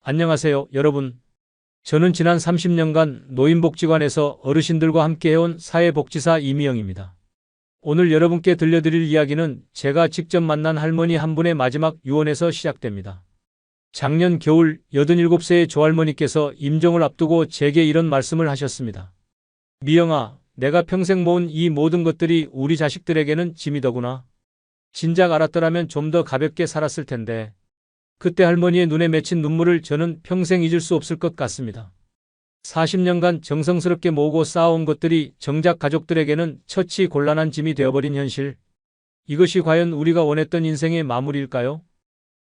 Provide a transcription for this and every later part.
안녕하세요, 여러분. 저는 지난 30년간 노인복지관에서 어르신들과 함께 해온 사회복지사 이미영입니다. 오늘 여러분께 들려드릴 이야기는 제가 직접 만난 할머니 한 분의 마지막 유언에서 시작됩니다. 작년 겨울 87세의 조할머니께서 임종을 앞두고 제게 이런 말씀을 하셨습니다. 미영아, 내가 평생 모은 이 모든 것들이 우리 자식들에게는 짐이더구나. 진작 알았더라면 좀 더 가볍게 살았을 텐데. 그때 할머니의 눈에 맺힌 눈물을 저는 평생 잊을 수 없을 것 같습니다. 40년간 정성스럽게 모으고 쌓아온 것들이 정작 가족들에게는 처치 곤란한 짐이 되어버린 현실. 이것이 과연 우리가 원했던 인생의 마무리일까요?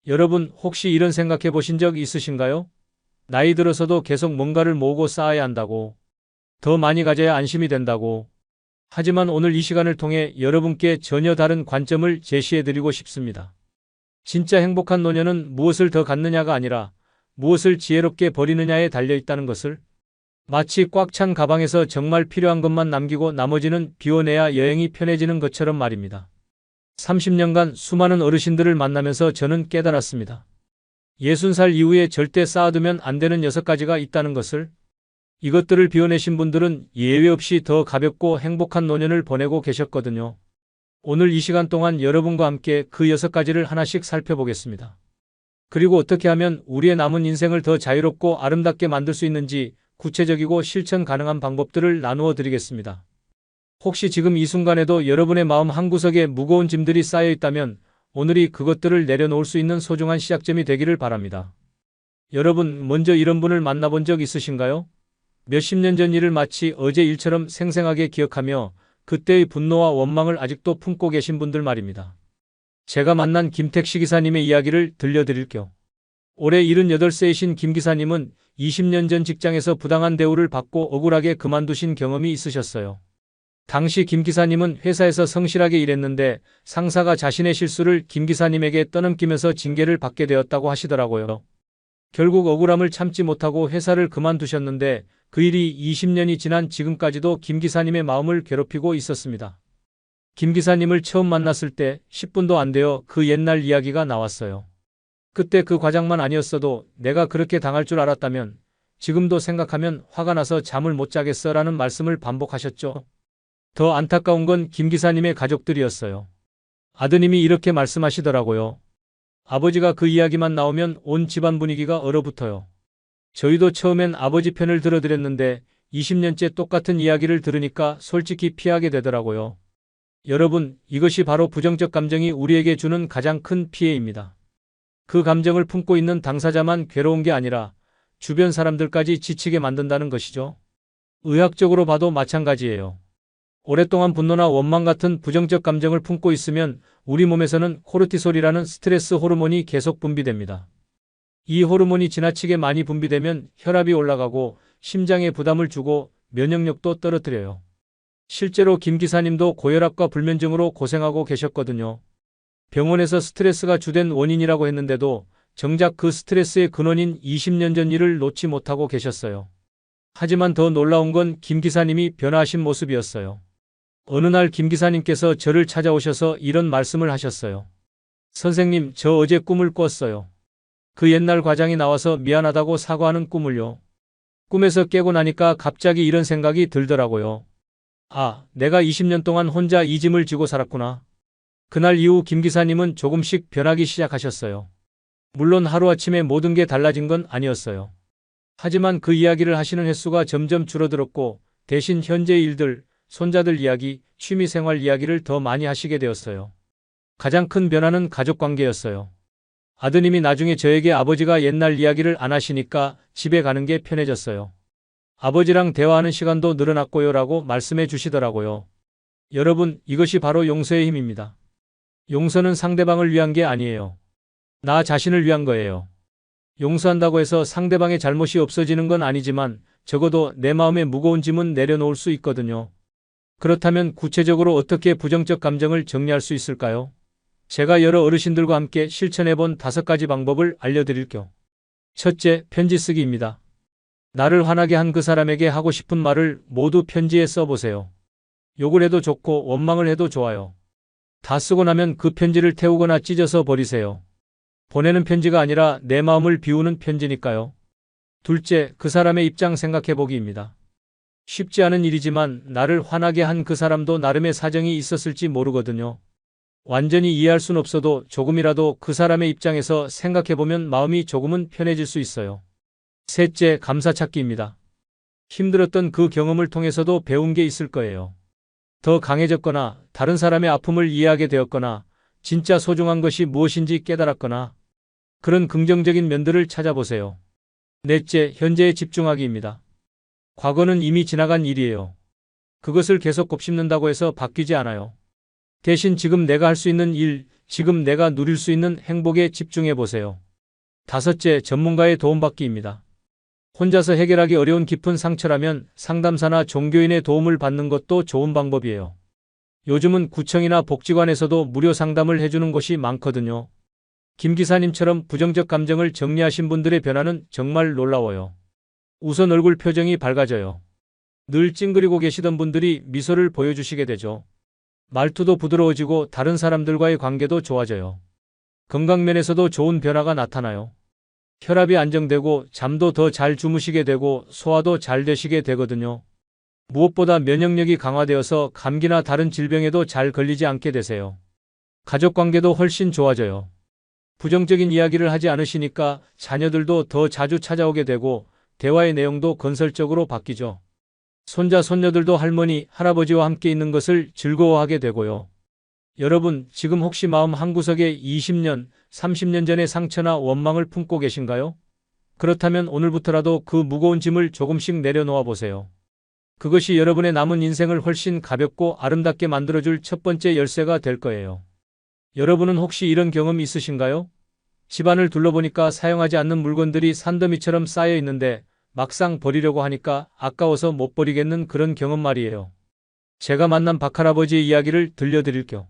여러분, 혹시 이런 생각해 보신 적 있으신가요? 나이 들어서도 계속 뭔가를 모으고 쌓아야 한다고. 더 많이 가져야 안심이 된다고. 하지만 오늘 이 시간을 통해 여러분께 전혀 다른 관점을 제시해 드리고 싶습니다. 진짜 행복한 노년은 무엇을 더 갖느냐가 아니라 무엇을 지혜롭게 버리느냐에 달려있다는 것을, 마치 꽉 찬 가방에서 정말 필요한 것만 남기고 나머지는 비워내야 여행이 편해지는 것처럼 말입니다. 30년간 수많은 어르신들을 만나면서 저는 깨달았습니다. 60살 이후에 절대 쌓아두면 안 되는 6가지가 있다는 것을. 이것들을 비워내신 분들은 예외 없이 더 가볍고 행복한 노년을 보내고 계셨거든요. 오늘 이 시간 동안 여러분과 함께 그 6가지를 하나씩 살펴보겠습니다. 그리고 어떻게 하면 우리의 남은 인생을 더 자유롭고 아름답게 만들 수 있는지 구체적이고 실천 가능한 방법들을 나누어 드리겠습니다. 혹시 지금 이 순간에도 여러분의 마음 한구석에 무거운 짐들이 쌓여 있다면 오늘이 그것들을 내려놓을 수 있는 소중한 시작점이 되기를 바랍니다. 여러분, 먼저 이런 분을 만나본 적 있으신가요? 몇십 년 전 일을 마치 어제 일처럼 생생하게 기억하며 그때의 분노와 원망을 아직도 품고 계신 분들 말입니다. 제가 만난 김택시 기사님의 이야기를 들려드릴게요. 올해 78세이신 김 기사님은 20년 전 직장에서 부당한 대우를 받고 억울하게 그만두신 경험이 있으셨어요. 당시 김 기사님은 회사에서 성실하게 일했는데 상사가 자신의 실수를 김 기사님에게 떠넘기면서 징계를 받게 되었다고 하시더라고요. 결국 억울함을 참지 못하고 회사를 그만두셨는데 그 일이 20년이 지난 지금까지도 김 기사님의 마음을 괴롭히고 있었습니다. 김 기사님을 처음 만났을 때 10분도 안 되어 그 옛날 이야기가 나왔어요. 그때 그 과장만 아니었어도 내가 그렇게 당할 줄 알았다면 지금도 생각하면 화가 나서 잠을 못 자겠어 라는 말씀을 반복하셨죠. 더 안타까운 건 김 기사님의 가족들이었어요. 아드님이 이렇게 말씀하시더라고요. 아버지가 그 이야기만 나오면 온 집안 분위기가 얼어붙어요. 저희도 처음엔 아버지 편을 들어드렸는데 20년째 똑같은 이야기를 들으니까 솔직히 피하게 되더라고요. 여러분, 이것이 바로 부정적 감정이 우리에게 주는 가장 큰 피해입니다. 그 감정을 품고 있는 당사자만 괴로운 게 아니라 주변 사람들까지 지치게 만든다는 것이죠. 의학적으로 봐도 마찬가지예요. 오랫동안 분노나 원망 같은 부정적 감정을 품고 있으면 우리 몸에서는 코르티솔이라는 스트레스 호르몬이 계속 분비됩니다. 이 호르몬이 지나치게 많이 분비되면 혈압이 올라가고 심장에 부담을 주고 면역력도 떨어뜨려요. 실제로 김 기사님도 고혈압과 불면증으로 고생하고 계셨거든요. 병원에서 스트레스가 주된 원인이라고 했는데도 정작 그 스트레스의 근원인 20년 전 일을 놓지 못하고 계셨어요. 하지만 더 놀라운 건 김 기사님이 변화하신 모습이었어요. 어느 날 김 기사님께서 저를 찾아오셔서 이런 말씀을 하셨어요. 선생님, 저 어제 꿈을 꿨어요. 그 옛날 과장이 나와서 미안하다고 사과하는 꿈을요. 꿈에서 깨고 나니까 갑자기 이런 생각이 들더라고요. 아, 내가 20년 동안 혼자 이 짐을 지고 살았구나. 그날 이후 김 기사님은 조금씩 변하기 시작하셨어요. 물론 하루아침에 모든 게 달라진 건 아니었어요. 하지만 그 이야기를 하시는 횟수가 점점 줄어들었고 대신 현재의 일들, 손자들 이야기, 취미생활 이야기를 더 많이 하시게 되었어요. 가장 큰 변화는 가족관계였어요. 아드님이 나중에 저에게 아버지가 옛날 이야기를 안 하시니까 집에 가는 게 편해졌어요. 아버지랑 대화하는 시간도 늘어났고요 라고 말씀해 주시더라고요. 여러분, 이것이 바로 용서의 힘입니다. 용서는 상대방을 위한 게 아니에요. 나 자신을 위한 거예요. 용서한다고 해서 상대방의 잘못이 없어지는 건 아니지만 적어도 내 마음의 무거운 짐은 내려놓을 수 있거든요. 그렇다면 구체적으로 어떻게 부정적 감정을 정리할 수 있을까요? 제가 여러 어르신들과 함께 실천해본 5가지 방법을 알려드릴게요. 첫째, 편지 쓰기입니다. 나를 화나게 한 그 사람에게 하고 싶은 말을 모두 편지에 써보세요. 욕을 해도 좋고 원망을 해도 좋아요. 다 쓰고 나면 그 편지를 태우거나 찢어서 버리세요. 보내는 편지가 아니라 내 마음을 비우는 편지니까요. 둘째, 그 사람의 입장 생각해 보기입니다. 쉽지 않은 일이지만 나를 화나게 한 그 사람도 나름의 사정이 있었을지 모르거든요. 완전히 이해할 순 없어도 조금이라도 그 사람의 입장에서 생각해 보면 마음이 조금은 편해질 수 있어요. 셋째, 감사 찾기입니다. 힘들었던 그 경험을 통해서도 배운 게 있을 거예요. 더 강해졌거나 다른 사람의 아픔을 이해하게 되었거나 진짜 소중한 것이 무엇인지 깨달았거나 그런 긍정적인 면들을 찾아보세요. 넷째, 현재에 집중하기입니다. 과거는 이미 지나간 일이에요. 그것을 계속 곱씹는다고 해서 바뀌지 않아요. 대신 지금 내가 할 수 있는 일, 지금 내가 누릴 수 있는 행복에 집중해 보세요. 다섯째, 전문가의 도움받기입니다. 혼자서 해결하기 어려운 깊은 상처라면 상담사나 종교인의 도움을 받는 것도 좋은 방법이에요. 요즘은 구청이나 복지관에서도 무료 상담을 해주는 곳이 많거든요. 김 기사님처럼 부정적 감정을 정리하신 분들의 변화는 정말 놀라워요. 우선 얼굴 표정이 밝아져요. 늘 찡그리고 계시던 분들이 미소를 보여주시게 되죠. 말투도 부드러워지고 다른 사람들과의 관계도 좋아져요. 건강면에서도 좋은 변화가 나타나요. 혈압이 안정되고 잠도 더 잘 주무시게 되고 소화도 잘 되시게 되거든요. 무엇보다 면역력이 강화되어서 감기나 다른 질병에도 잘 걸리지 않게 되세요. 가족 관계도 훨씬 좋아져요. 부정적인 이야기를 하지 않으시니까 자녀들도 더 자주 찾아오게 되고 대화의 내용도 건설적으로 바뀌죠. 손자, 손녀들도 할머니, 할아버지와 함께 있는 것을 즐거워하게 되고요. 여러분, 지금 혹시 마음 한구석에 20년, 30년 전의 상처나 원망을 품고 계신가요? 그렇다면 오늘부터라도 그 무거운 짐을 조금씩 내려놓아 보세요. 그것이 여러분의 남은 인생을 훨씬 가볍고 아름답게 만들어줄 첫 번째 열쇠가 될 거예요. 여러분은 혹시 이런 경험 있으신가요? 집안을 둘러보니까 사용하지 않는 물건들이 산더미처럼 쌓여 있는데 막상 버리려고 하니까 아까워서 못 버리겠는 그런 경험 말이에요. 제가 만난 박할아버지의 이야기를 들려드릴게요.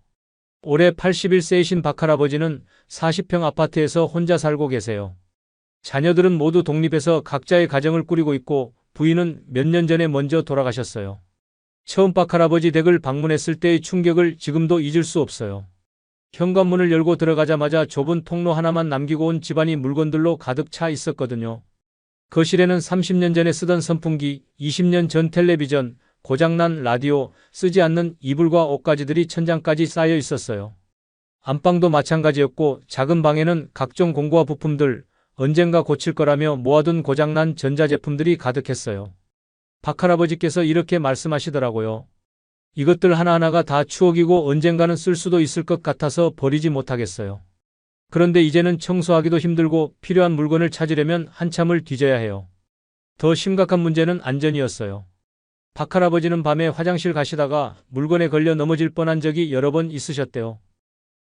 올해 81세이신 박할아버지는 40평 아파트에서 혼자 살고 계세요. 자녀들은 모두 독립해서 각자의 가정을 꾸리고 있고 부인은 몇 년 전에 먼저 돌아가셨어요. 처음 박할아버지 댁을 방문했을 때의 충격을 지금도 잊을 수 없어요. 현관문을 열고 들어가자마자 좁은 통로 하나만 남기고 온 집안이 물건들로 가득 차 있었거든요. 거실에는 30년 전에 쓰던 선풍기, 20년 전 텔레비전, 고장난 라디오, 쓰지 않는 이불과 옷가지들이 천장까지 쌓여 있었어요. 안방도 마찬가지였고 작은 방에는 각종 공구와 부품들, 언젠가 고칠 거라며 모아둔 고장난 전자제품들이 가득했어요. 박할아버지께서 이렇게 말씀하시더라고요. 이것들 하나하나가 다 추억이고 언젠가는 쓸 수도 있을 것 같아서 버리지 못하겠어요. 그런데 이제는 청소하기도 힘들고 필요한 물건을 찾으려면 한참을 뒤져야 해요. 더 심각한 문제는 안전이었어요. 박할아버지는 밤에 화장실 가시다가 물건에 걸려 넘어질 뻔한 적이 여러 번 있으셨대요.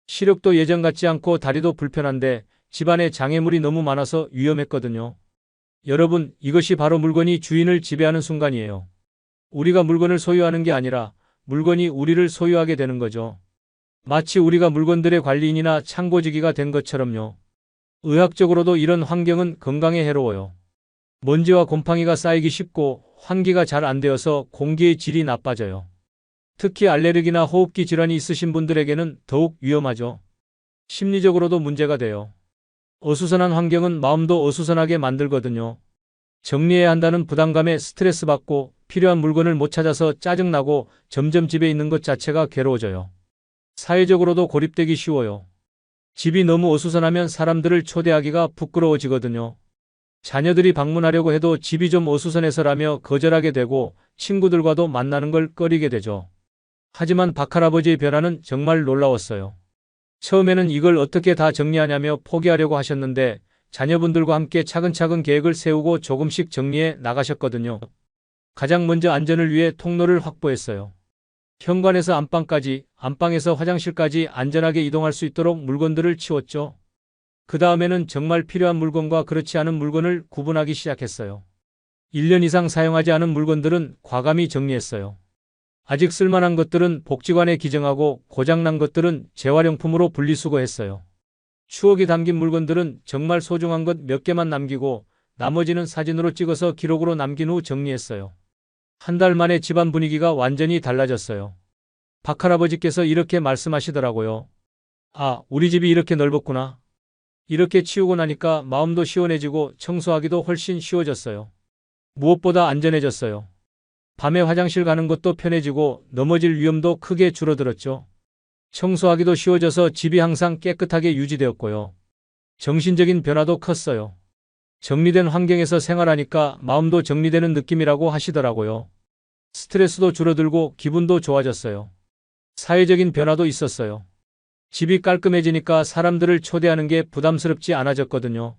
시력도 예전 같지 않고 다리도 불편한데 집안에 장애물이 너무 많아서 위험했거든요. 여러분, 이것이 바로 물건이 주인을 지배하는 순간이에요. 우리가 물건을 소유하는 게 아니라 물건이 우리를 소유하게 되는 거죠. 마치 우리가 물건들의 관리인이나 창고지기가 된 것처럼요. 의학적으로도 이런 환경은 건강에 해로워요. 먼지와 곰팡이가 쌓이기 쉽고 환기가 잘 안 되어서 공기의 질이 나빠져요. 특히 알레르기나 호흡기 질환이 있으신 분들에게는 더욱 위험하죠. 심리적으로도 문제가 돼요. 어수선한 환경은 마음도 어수선하게 만들거든요. 정리해야 한다는 부담감에 스트레스 받고 필요한 물건을 못 찾아서 짜증나고 점점 집에 있는 것 자체가 괴로워져요. 사회적으로도 고립되기 쉬워요. 집이 너무 어수선하면 사람들을 초대하기가 부끄러워지거든요. 자녀들이 방문하려고 해도 집이 좀 어수선해서라며 거절하게 되고 친구들과도 만나는 걸 꺼리게 되죠. 하지만 박할아버지의 변화는 정말 놀라웠어요. 처음에는 이걸 어떻게 다 정리하냐며 포기하려고 하셨는데 자녀분들과 함께 차근차근 계획을 세우고 조금씩 정리해 나가셨거든요. 가장 먼저 안전을 위해 통로를 확보했어요. 현관에서 안방까지, 안방에서 화장실까지 안전하게 이동할 수 있도록 물건들을 치웠죠. 그 다음에는 정말 필요한 물건과 그렇지 않은 물건을 구분하기 시작했어요. 1년 이상 사용하지 않은 물건들은 과감히 정리했어요. 아직 쓸만한 것들은 복지관에 기증하고 고장난 것들은 재활용품으로 분리수거했어요. 추억이 담긴 물건들은 정말 소중한 것 몇 개만 남기고 나머지는 사진으로 찍어서 기록으로 남긴 후 정리했어요. 한 달 만에 집안 분위기가 완전히 달라졌어요. 박할아버지께서 이렇게 말씀하시더라고요. 아, 우리 집이 이렇게 넓었구나. 이렇게 치우고 나니까 마음도 시원해지고 청소하기도 훨씬 쉬워졌어요. 무엇보다 안전해졌어요. 밤에 화장실 가는 것도 편해지고 넘어질 위험도 크게 줄어들었죠. 청소하기도 쉬워져서 집이 항상 깨끗하게 유지되었고요. 정신적인 변화도 컸어요. 정리된 환경에서 생활하니까 마음도 정리되는 느낌이라고 하시더라고요. 스트레스도 줄어들고 기분도 좋아졌어요. 사회적인 변화도 있었어요. 집이 깔끔해지니까 사람들을 초대하는 게 부담스럽지 않아졌거든요.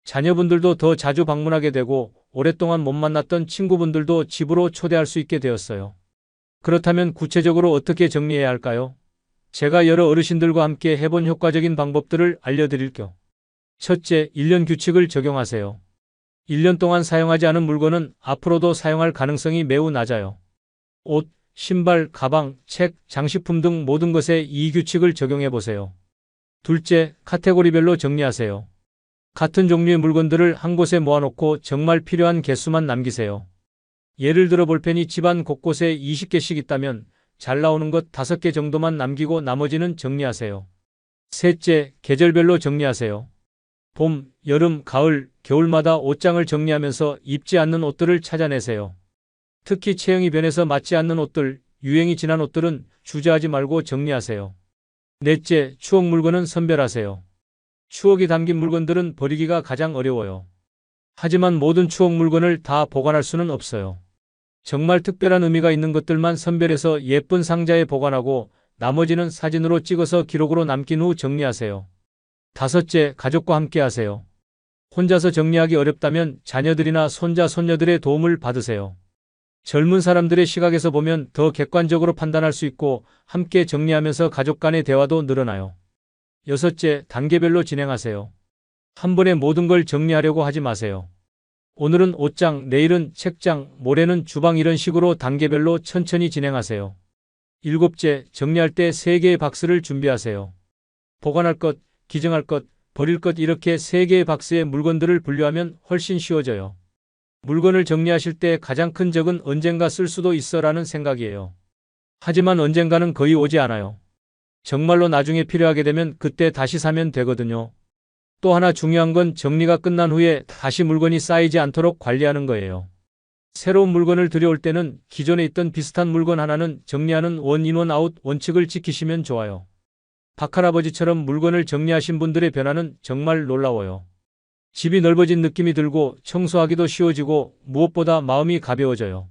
자녀분들도 더 자주 방문하게 되고 오랫동안 못 만났던 친구분들도 집으로 초대할 수 있게 되었어요. 그렇다면 구체적으로 어떻게 정리해야 할까요? 제가 여러 어르신들과 함께 해본 효과적인 방법들을 알려드릴게요. 첫째, 1년 규칙을 적용하세요. 1년 동안 사용하지 않은 물건은 앞으로도 사용할 가능성이 매우 낮아요. 옷, 신발, 가방, 책, 장식품 등 모든 것에 이 규칙을 적용해 보세요. 둘째, 카테고리별로 정리하세요. 같은 종류의 물건들을 한 곳에 모아놓고 정말 필요한 개수만 남기세요. 예를 들어 볼펜이 집안 곳곳에 20개씩 있다면 잘 나오는 것 5개 정도만 남기고 나머지는 정리하세요. 셋째, 계절별로 정리하세요. 봄, 여름, 가을, 겨울마다 옷장을 정리하면서 입지 않는 옷들을 찾아내세요. 특히 체형이 변해서 맞지 않는 옷들, 유행이 지난 옷들은 주저하지 말고 정리하세요. 넷째, 추억 물건은 선별하세요. 추억이 담긴 물건들은 버리기가 가장 어려워요. 하지만 모든 추억 물건을 다 보관할 수는 없어요. 정말 특별한 의미가 있는 것들만 선별해서 예쁜 상자에 보관하고 나머지는 사진으로 찍어서 기록으로 남긴 후 정리하세요. 다섯째, 가족과 함께 하세요. 혼자서 정리하기 어렵다면 자녀들이나 손자, 손녀들의 도움을 받으세요. 젊은 사람들의 시각에서 보면 더 객관적으로 판단할 수 있고 함께 정리하면서 가족 간의 대화도 늘어나요. 여섯째, 단계별로 진행하세요. 한 번에 모든 걸 정리하려고 하지 마세요. 오늘은 옷장, 내일은 책장, 모레는 주방 이런 식으로 단계별로 천천히 진행하세요. 일곱째, 정리할 때 3개의 박스를 준비하세요. 보관할 것, 기증할 것, 버릴 것 이렇게 3개의 박스에 물건들을 분류하면 훨씬 쉬워져요. 물건을 정리하실 때 가장 큰 적은 언젠가 쓸 수도 있어라는 생각이에요. 하지만 언젠가는 거의 오지 않아요. 정말로 나중에 필요하게 되면 그때 다시 사면 되거든요. 또 하나 중요한 건 정리가 끝난 후에 다시 물건이 쌓이지 않도록 관리하는 거예요. 새로운 물건을 들여올 때는 기존에 있던 비슷한 물건 하나는 정리하는 원인 원아웃 원칙을 지키시면 좋아요. 박할아버지처럼 물건을 정리하신 분들의 변화는 정말 놀라워요. 집이 넓어진 느낌이 들고 청소하기도 쉬워지고 무엇보다 마음이 가벼워져요.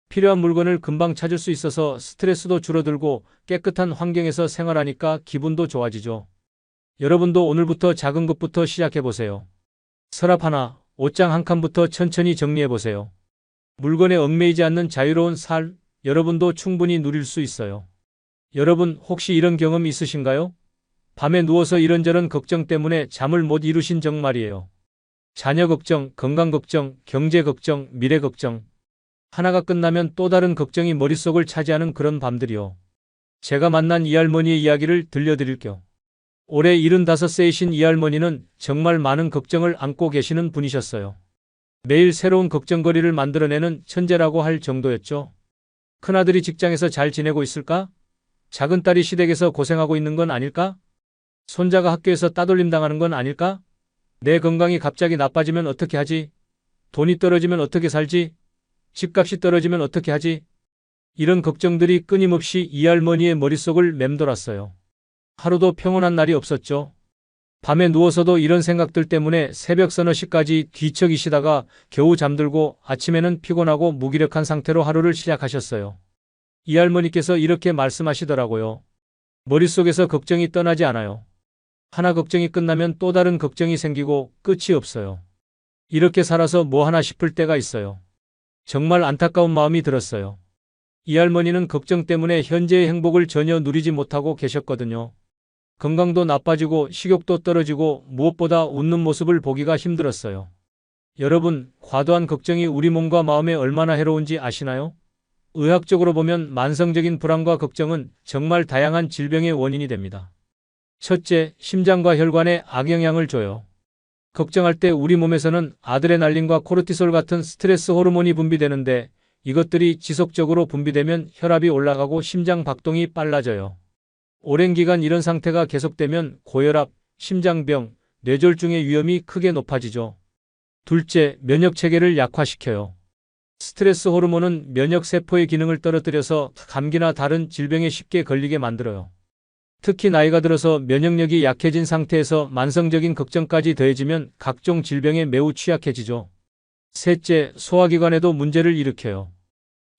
필요한 물건을 금방 찾을 수 있어서 스트레스도 줄어들고 깨끗한 환경에서 생활하니까 기분도 좋아지죠. 여러분도 오늘부터 작은 것부터 시작해보세요. 서랍 하나, 옷장 한 칸부터 천천히 정리해보세요. 물건에 얽매이지 않는 자유로운 삶, 여러분도 충분히 누릴 수 있어요. 여러분 혹시 이런 경험 있으신가요? 밤에 누워서 이런저런 걱정 때문에 잠을 못 이루신 적 말이에요. 자녀 걱정, 건강 걱정, 경제 걱정, 미래 걱정. 하나가 끝나면 또 다른 걱정이 머릿속을 차지하는 그런 밤들이요. 제가 만난 이 할머니의 이야기를 들려드릴게요. 올해 75세이신 이 할머니는 정말 많은 걱정을 안고 계시는 분이셨어요. 매일 새로운 걱정거리를 만들어내는 천재라고 할 정도였죠. 큰아들이 직장에서 잘 지내고 있을까? 작은 딸이 시댁에서 고생하고 있는 건 아닐까? 손자가 학교에서 따돌림 당하는 건 아닐까? 내 건강이 갑자기 나빠지면 어떻게 하지? 돈이 떨어지면 어떻게 살지? 집값이 떨어지면 어떻게 하지? 이런 걱정들이 끊임없이 이 할머니의 머릿속을 맴돌았어요. 하루도 평온한 날이 없었죠. 밤에 누워서도 이런 생각들 때문에 새벽 서너 시까지 뒤척이시다가 겨우 잠들고 아침에는 피곤하고 무기력한 상태로 하루를 시작하셨어요. 이 할머니께서 이렇게 말씀하시더라고요. 머릿속에서 걱정이 떠나지 않아요. 하나 걱정이 끝나면 또 다른 걱정이 생기고 끝이 없어요. 이렇게 살아서 뭐 하나 싶을 때가 있어요. 정말 안타까운 마음이 들었어요. 이 할머니는 걱정 때문에 현재의 행복을 전혀 누리지 못하고 계셨거든요. 건강도 나빠지고 식욕도 떨어지고 무엇보다 웃는 모습을 보기가 힘들었어요. 여러분, 과도한 걱정이 우리 몸과 마음에 얼마나 해로운지 아시나요? 의학적으로 보면 만성적인 불안과 걱정은 정말 다양한 질병의 원인이 됩니다. 첫째, 심장과 혈관에 악영향을 줘요. 걱정할 때 우리 몸에서는 아드레날린과 코르티솔 같은 스트레스 호르몬이 분비되는데 이것들이 지속적으로 분비되면 혈압이 올라가고 심장 박동이 빨라져요. 오랜 기간 이런 상태가 계속되면 고혈압, 심장병, 뇌졸중의 위험이 크게 높아지죠. 둘째, 면역 체계를 약화시켜요. 스트레스 호르몬은 면역 세포의 기능을 떨어뜨려서 감기나 다른 질병에 쉽게 걸리게 만들어요. 특히 나이가 들어서 면역력이 약해진 상태에서 만성적인 걱정까지 더해지면 각종 질병에 매우 취약해지죠. 셋째, 소화기관에도 문제를 일으켜요.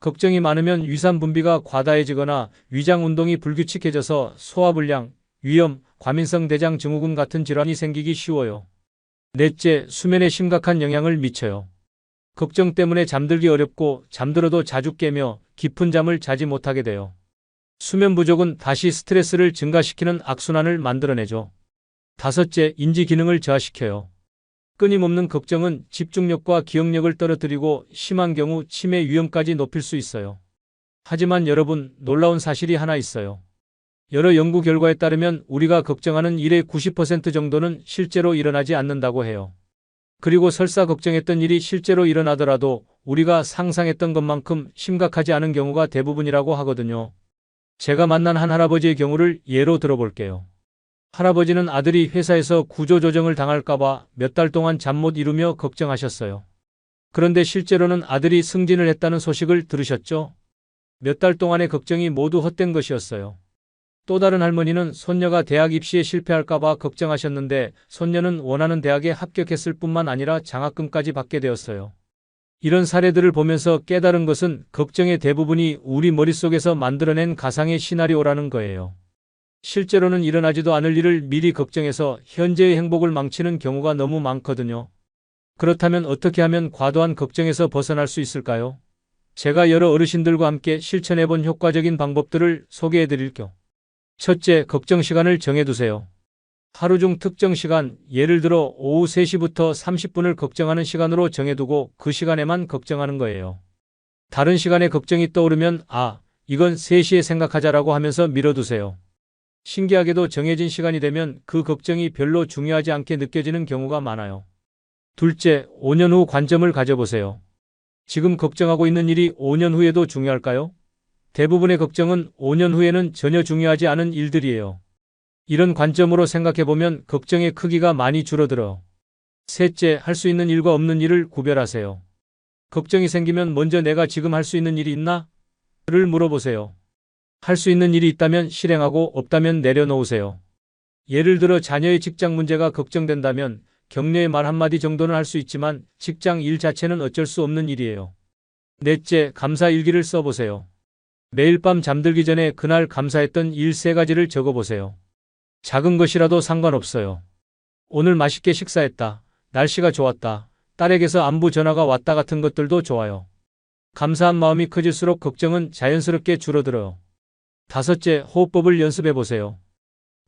걱정이 많으면 위산 분비가 과다해지거나 위장 운동이 불규칙해져서 소화불량, 위염, 과민성 대장 증후군 같은 질환이 생기기 쉬워요. 넷째, 수면에 심각한 영향을 미쳐요. 걱정 때문에 잠들기 어렵고 잠들어도 자주 깨며 깊은 잠을 자지 못하게 돼요. 수면 부족은 다시 스트레스를 증가시키는 악순환을 만들어내죠. 다섯째, 인지 기능을 저하시켜요. 끊임없는 걱정은 집중력과 기억력을 떨어뜨리고 심한 경우 치매 위험까지 높일 수 있어요. 하지만 여러분, 놀라운 사실이 하나 있어요. 여러 연구 결과에 따르면 우리가 걱정하는 일의 90% 정도는 실제로 일어나지 않는다고 해요. 그리고 설사 걱정했던 일이 실제로 일어나더라도 우리가 상상했던 것만큼 심각하지 않은 경우가 대부분이라고 하거든요. 제가 만난 한 할아버지의 경우를 예로 들어볼게요. 할아버지는 아들이 회사에서 구조조정을 당할까봐 몇 달 동안 잠 못 이루며 걱정하셨어요. 그런데 실제로는 아들이 승진을 했다는 소식을 들으셨죠? 몇 달 동안의 걱정이 모두 헛된 것이었어요. 또 다른 할머니는 손녀가 대학 입시에 실패할까봐 걱정하셨는데 손녀는 원하는 대학에 합격했을 뿐만 아니라 장학금까지 받게 되었어요. 이런 사례들을 보면서 깨달은 것은 걱정의 대부분이 우리 머릿속에서 만들어낸 가상의 시나리오라는 거예요. 실제로는 일어나지도 않을 일을 미리 걱정해서 현재의 행복을 망치는 경우가 너무 많거든요. 그렇다면 어떻게 하면 과도한 걱정에서 벗어날 수 있을까요? 제가 여러 어르신들과 함께 실천해본 효과적인 방법들을 소개해드릴게요. 첫째, 걱정 시간을 정해두세요. 하루 중 특정 시간, 예를 들어 오후 3시부터 30분을 걱정하는 시간으로 정해두고 그 시간에만 걱정하는 거예요. 다른 시간에 걱정이 떠오르면 이건 3시에 생각하자라고 하면서 미뤄두세요. 신기하게도 정해진 시간이 되면 그 걱정이 별로 중요하지 않게 느껴지는 경우가 많아요. 둘째, 5년 후 관점을 가져보세요. 지금 걱정하고 있는 일이 5년 후에도 중요할까요? 대부분의 걱정은 5년 후에는 전혀 중요하지 않은 일들이에요. 이런 관점으로 생각해보면 걱정의 크기가 많이 줄어들어요. 셋째, 할 수 있는 일과 없는 일을 구별하세요. 걱정이 생기면 먼저 내가 지금 할 수 있는 일이 있나? 를 물어보세요. 할 수 있는 일이 있다면 실행하고 없다면 내려놓으세요. 예를 들어 자녀의 직장 문제가 걱정된다면 격려의 말 한마디 정도는 할 수 있지만 직장 일 자체는 어쩔 수 없는 일이에요. 넷째, 감사 일기를 써보세요. 매일 밤 잠들기 전에 그날 감사했던 일 3가지를 적어보세요. 작은 것이라도 상관없어요. 오늘 맛있게 식사했다. 날씨가 좋았다. 딸에게서 안부 전화가 왔다 같은 것들도 좋아요. 감사한 마음이 커질수록 걱정은 자연스럽게 줄어들어요. 다섯째, 호흡법을 연습해보세요.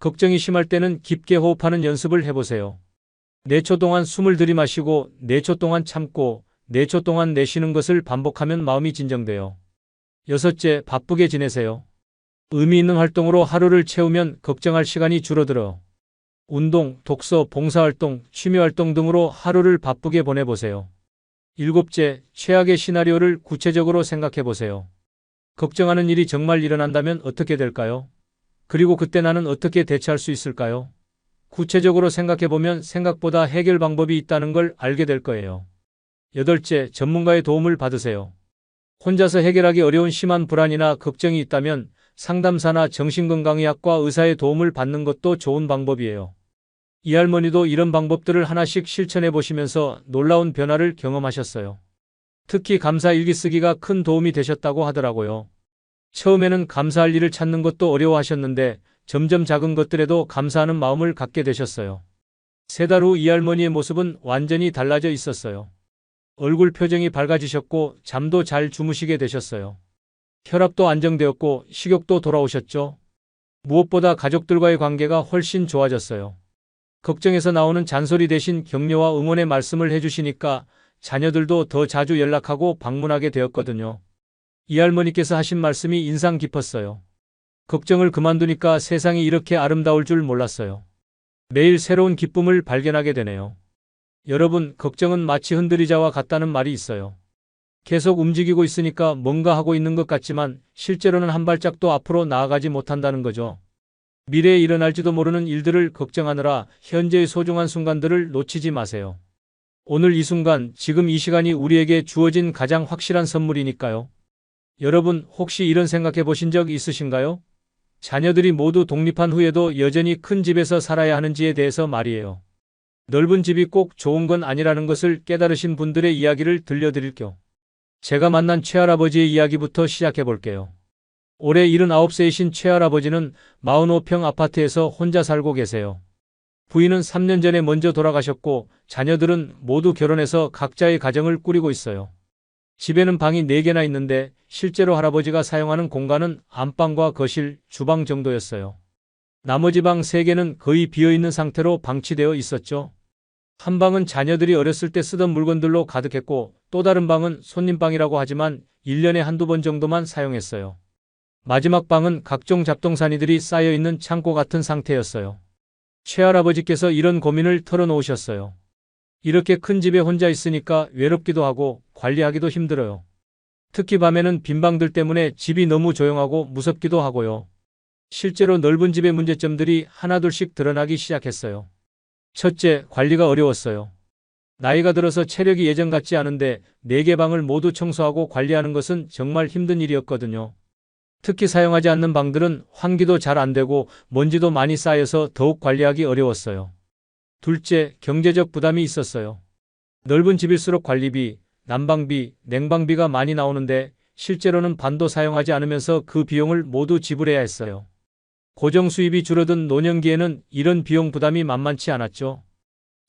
걱정이 심할 때는 깊게 호흡하는 연습을 해보세요. 4초 동안 숨을 들이마시고 4초 동안 참고 4초 동안 내쉬는 것을 반복하면 마음이 진정돼요. 여섯째, 바쁘게 지내세요. 의미 있는 활동으로 하루를 채우면 걱정할 시간이 줄어들어요. 운동, 독서, 봉사활동, 취미활동 등으로 하루를 바쁘게 보내보세요. 일곱째, 최악의 시나리오를 구체적으로 생각해보세요. 걱정하는 일이 정말 일어난다면 어떻게 될까요? 그리고 그때 나는 어떻게 대처할 수 있을까요? 구체적으로 생각해보면 생각보다 해결 방법이 있다는 걸 알게 될 거예요. 여덟째, 전문가의 도움을 받으세요. 혼자서 해결하기 어려운 심한 불안이나 걱정이 있다면 상담사나 정신건강의학과 의사의 도움을 받는 것도 좋은 방법이에요. 이 할머니도 이런 방법들을 하나씩 실천해 보시면서 놀라운 변화를 경험하셨어요. 특히 감사 일기 쓰기가 큰 도움이 되셨다고 하더라고요. 처음에는 감사할 일을 찾는 것도 어려워하셨는데 점점 작은 것들에도 감사하는 마음을 갖게 되셨어요. 3달 후 이 할머니의 모습은 완전히 달라져 있었어요. 얼굴 표정이 밝아지셨고 잠도 잘 주무시게 되셨어요. 혈압도 안정되었고 식욕도 돌아오셨죠. 무엇보다 가족들과의 관계가 훨씬 좋아졌어요. 걱정에서 나오는 잔소리 대신 격려와 응원의 말씀을 해주시니까 자녀들도 더 자주 연락하고 방문하게 되었거든요. 이 할머니께서 하신 말씀이 인상 깊었어요. 걱정을 그만두니까 세상이 이렇게 아름다울 줄 몰랐어요. 매일 새로운 기쁨을 발견하게 되네요. 여러분, 걱정은 마치 흔들의자와 같다는 말이 있어요. 계속 움직이고 있으니까 뭔가 하고 있는 것 같지만 실제로는 한 발짝도 앞으로 나아가지 못한다는 거죠. 미래에 일어날지도 모르는 일들을 걱정하느라 현재의 소중한 순간들을 놓치지 마세요. 오늘 이 순간, 지금 이 시간이 우리에게 주어진 가장 확실한 선물이니까요. 여러분, 혹시 이런 생각해 보신 적 있으신가요? 자녀들이 모두 독립한 후에도 여전히 큰 집에서 살아야 하는지에 대해서 말이에요. 넓은 집이 꼭 좋은 건 아니라는 것을 깨달으신 분들의 이야기를 들려드릴게요. 제가 만난 최할아버지의 이야기부터 시작해 볼게요. 올해 79세이신 최할아버지는 45평 아파트에서 혼자 살고 계세요. 부인은 3년 전에 먼저 돌아가셨고 자녀들은 모두 결혼해서 각자의 가정을 꾸리고 있어요. 집에는 방이 4개나 있는데 실제로 할아버지가 사용하는 공간은 안방과 거실, 주방 정도였어요. 나머지 방 3개는 거의 비어있는 상태로 방치되어 있었죠. 한 방은 자녀들이 어렸을 때 쓰던 물건들로 가득했고 또 다른 방은 손님방이라고 하지만 1년에 한두 번 정도만 사용했어요. 마지막 방은 각종 잡동사니들이 쌓여있는 창고 같은 상태였어요. 최할아버지께서 이런 고민을 털어놓으셨어요. 이렇게 큰 집에 혼자 있으니까 외롭기도 하고 관리하기도 힘들어요. 특히 밤에는 빈 방들 때문에 집이 너무 조용하고 무섭기도 하고요. 실제로 넓은 집의 문제점들이 하나둘씩 드러나기 시작했어요. 첫째, 관리가 어려웠어요. 나이가 들어서 체력이 예전 같지 않은데 4개 방을 모두 청소하고 관리하는 것은 정말 힘든 일이었거든요. 특히 사용하지 않는 방들은 환기도 잘 안 되고 먼지도 많이 쌓여서 더욱 관리하기 어려웠어요. 둘째, 경제적 부담이 있었어요. 넓은 집일수록 관리비, 난방비, 냉방비가 많이 나오는데 실제로는 반도 사용하지 않으면서 그 비용을 모두 지불해야 했어요. 고정 수입이 줄어든 노년기에는 이런 비용 부담이 만만치 않았죠.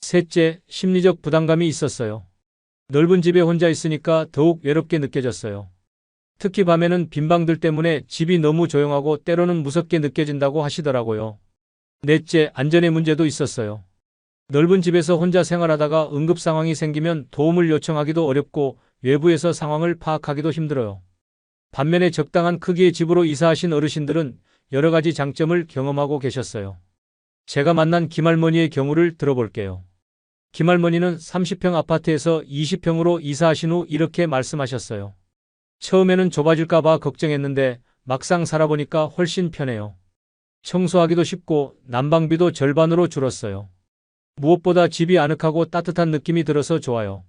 셋째, 심리적 부담감이 있었어요. 넓은 집에 혼자 있으니까 더욱 외롭게 느껴졌어요. 특히 밤에는 빈 방들 때문에 집이 너무 조용하고 때로는 무섭게 느껴진다고 하시더라고요. 넷째, 안전의 문제도 있었어요. 넓은 집에서 혼자 생활하다가 응급 상황이 생기면 도움을 요청하기도 어렵고 외부에서 상황을 파악하기도 힘들어요. 반면에 적당한 크기의 집으로 이사하신 어르신들은 여러 가지 장점을 경험하고 계셨어요. 제가 만난 김할머니의 경우를 들어볼게요. 김할머니는 30평 아파트에서 20평으로 이사하신 후 이렇게 말씀하셨어요. 처음에는 좁아질까봐 걱정했는데 막상 살아보니까 훨씬 편해요. 청소하기도 쉽고 난방비도 절반으로 줄었어요. 무엇보다 집이 아늑하고 따뜻한 느낌이 들어서 좋아요.